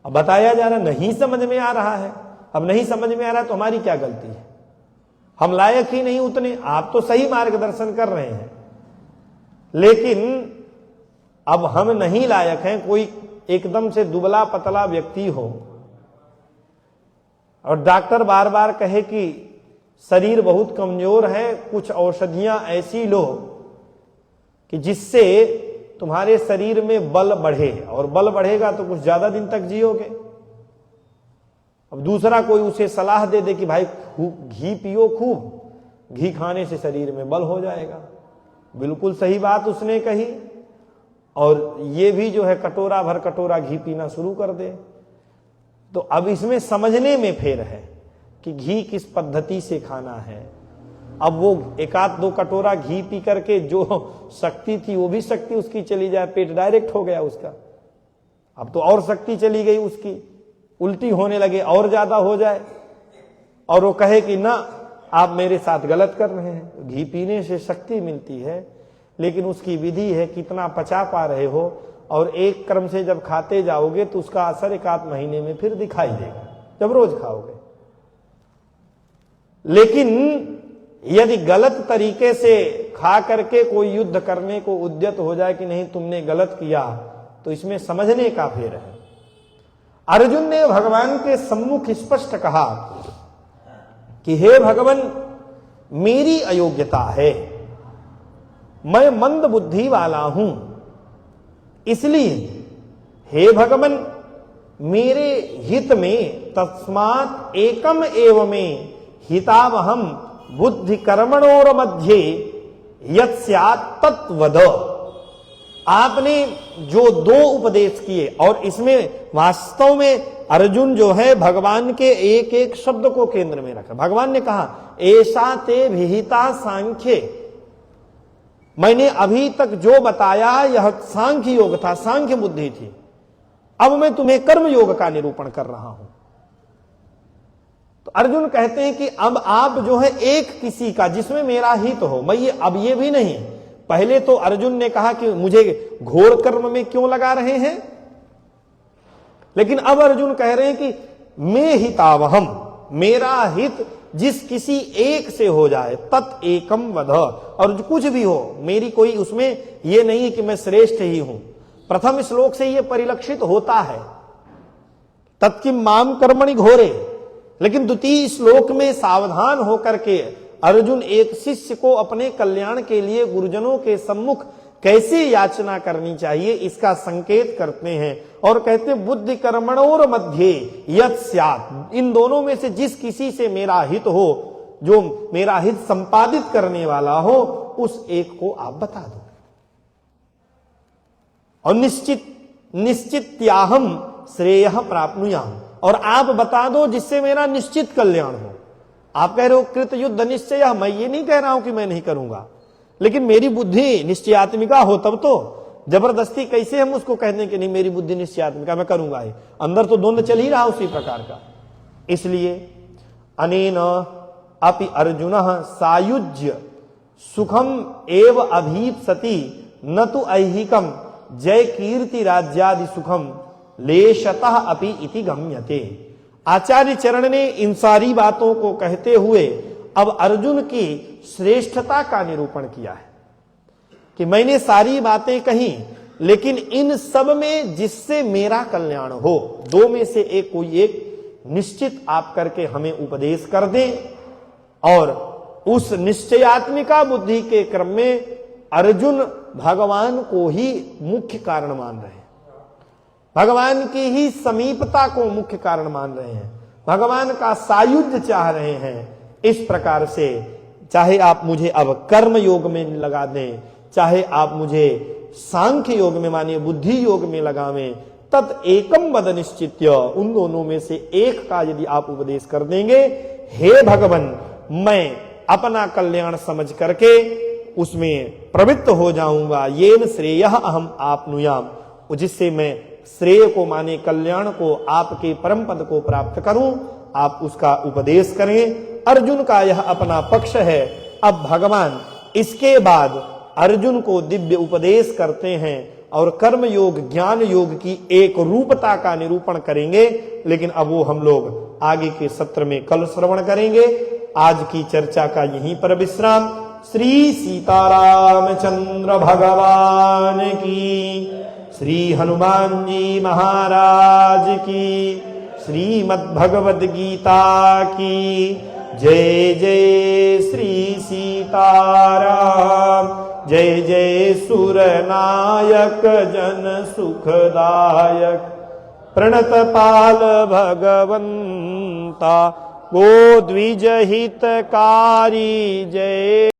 अब बताया जा रहा नहीं समझ में आ रहा है, अब नहीं समझ में आ रहा है तो हमारी क्या गलती है? हम लायक ही नहीं उतने। आप तो सही मार्गदर्शन कर रहे हैं, लेकिन अब हम नहीं लायक हैं। कोई एकदम से दुबला पतला व्यक्ति हो और डॉक्टर बार बार कहे कि शरीर बहुत कमजोर है, कुछ औषधियां ऐसी लो कि जिससे तुम्हारे शरीर में बल बढ़े, और बल बढ़ेगा तो कुछ ज्यादा दिन तक जियोगे। अब दूसरा कोई उसे सलाह दे दे कि भाई घी पियो, खूब घी खाने से शरीर में बल हो जाएगा। बिल्कुल सही बात उसने कही, और ये भी जो है कटोरा भर कटोरा घी पीना शुरू कर दे। तो अब इसमें समझने में फेर है कि घी किस पद्धति से खाना है। अब वो एक आध दो कटोरा घी पी करके जो शक्ति थी वो भी शक्ति उसकी चली जाए, पेट डायरेक्ट हो गया उसका। अब तो और शक्ति चली गई उसकी, उल्टी होने लगे और ज्यादा हो जाए, और वो कहे कि ना आप मेरे साथ गलत कर रहे हैं। घी पीने से शक्ति मिलती है, लेकिन उसकी विधि है कितना पचा पा रहे हो, और एक क्रम से जब खाते जाओगे तो उसका असर एक आध महीने में फिर दिखाई देगा, जब रोज खाओगे। लेकिन यदि गलत तरीके से खा करके कोई युद्ध करने को उद्यत हो जाए कि नहीं तुमने गलत किया, तो इसमें समझने का फेर है। अर्जुन ने भगवान के सम्मुख स्पष्ट कहा कि हे भगवान, मेरी अयोग्यता है, मैं मंद बुद्धि वाला हूं, इसलिए हे भगवान मेरे हित में तस्मात् एकम एव में हितावहम बुद्धि कर्मणोर मध्य यत् स्यात् तत्वद। आपने जो दो उपदेश किए, और इसमें वास्तव में अर्जुन जो है भगवान के एक एक शब्द को केंद्र में रखा। भगवान ने कहा ऐसा ते विहिता सांख्ये, मैंने अभी तक जो बताया यह सांख्य योग था, सांख्य बुद्धि थी, अब मैं तुम्हें कर्म योग का निरूपण कर रहा हूं। तो अर्जुन कहते हैं कि अब आप जो है एक किसी का जिसमें मेरा हित हो, मैं ये अब ये भी नहीं। पहले तो अर्जुन ने कहा कि मुझे घोर कर्म में क्यों लगा रहे हैं, लेकिन अब अर्जुन कह रहे हैं कि मैं हितावहम, मेरा हित जिस किसी एक से हो जाए, तत् एकम वध, और कुछ भी हो मेरी कोई उसमें ये नहीं कि मैं श्रेष्ठ ही हूं। प्रथम श्लोक से ये परिलक्षित होता है, तत्किम माम कर्मणि घोरे, लेकिन द्वितीय श्लोक में सावधान होकर के अर्जुन एक शिष्य को अपने कल्याण के लिए गुरुजनों के सम्मुख कैसे याचना करनी चाहिए इसका संकेत करते हैं, और कहते हैं बुद्धि कर्मणोर मध्य यत् स्यात्, इन दोनों में से जिस किसी से मेरा हित हो, जो मेरा हित संपादित करने वाला हो, उस एक को आप बता दो। और निश्चित्याहम श्रेयः प्राप्नुयाम, और आप बता दो जिससे मेरा निश्चित कल्याण हो। आप कह रहे हो कृत युद्ध निश्चय, मैं ये नहीं कह रहा हूं कि मैं नहीं करूंगा, लेकिन मेरी बुद्धि निश्चयात्मिका हो तब तो। जबरदस्ती कैसे हम उसको कह दें कि नहीं मेरी बुद्धि निश्चयात्मिका, मैं करूंगा ही, अंदर तो द्वंद्व चल ही रहा उसी प्रकार का। इसलिए अनेन अपि अर्जुनः सायुज्य सुखम एव अभीप्सति न तु ऐहिकम जय कीर्ति राज्यादि सुखम लेशतः अपि इति गम्यते। आचार्य चरण ने इन सारी बातों को कहते हुए अब अर्जुन की श्रेष्ठता का निरूपण किया है कि मैंने सारी बातें कही, लेकिन इन सब में जिससे मेरा कल्याण हो, दो में से एक कोई एक निश्चित आप करके हमें उपदेश कर दें। और उस निश्चयात्मिका बुद्धि के क्रम में अर्जुन भगवान को ही मुख्य कारण मान रहे हैं, भगवान की ही समीपता को मुख्य कारण मान रहे हैं, भगवान का सायुज्य चाह रहे हैं। इस प्रकार से चाहे आप मुझे अब कर्म योग में लगा दें, चाहे आप मुझे सांख्य योग में मानिए बुद्धि योग में लगावें, तत् एकम वद निश्चित्य, उन दोनों में से एक का यदि आप उपदेश कर देंगे, हे भगवान मैं अपना कल्याण समझ करके उसमें प्रवृत्त हो जाऊंगा। येन श्रेयः अहम आपनुयाम, जिससे मैं श्रेय को माने कल्याण को, आपके परम पद को प्राप्त करूं, आप उसका उपदेश करें। अर्जुन का यह अपना पक्ष है। अब भगवान इसके बाद अर्जुन को दिव्य उपदेश करते हैं और कर्म योग ज्ञान योग की एक रूपता का निरूपण करेंगे, लेकिन अब वो हम लोग आगे के सत्र में कल श्रवण करेंगे। आज की चर्चा का यहीं पर विश्राम। श्री सीतारामचंद्र भगवान की, श्री हनुमान जी महाराज की, श्रीमद्भगवद गीता की जय। जय श्री सीताराम, जय जय सुरनायक जन सुखदायक, प्रणत पाल भगवंता गो द्विज हितकारी जय।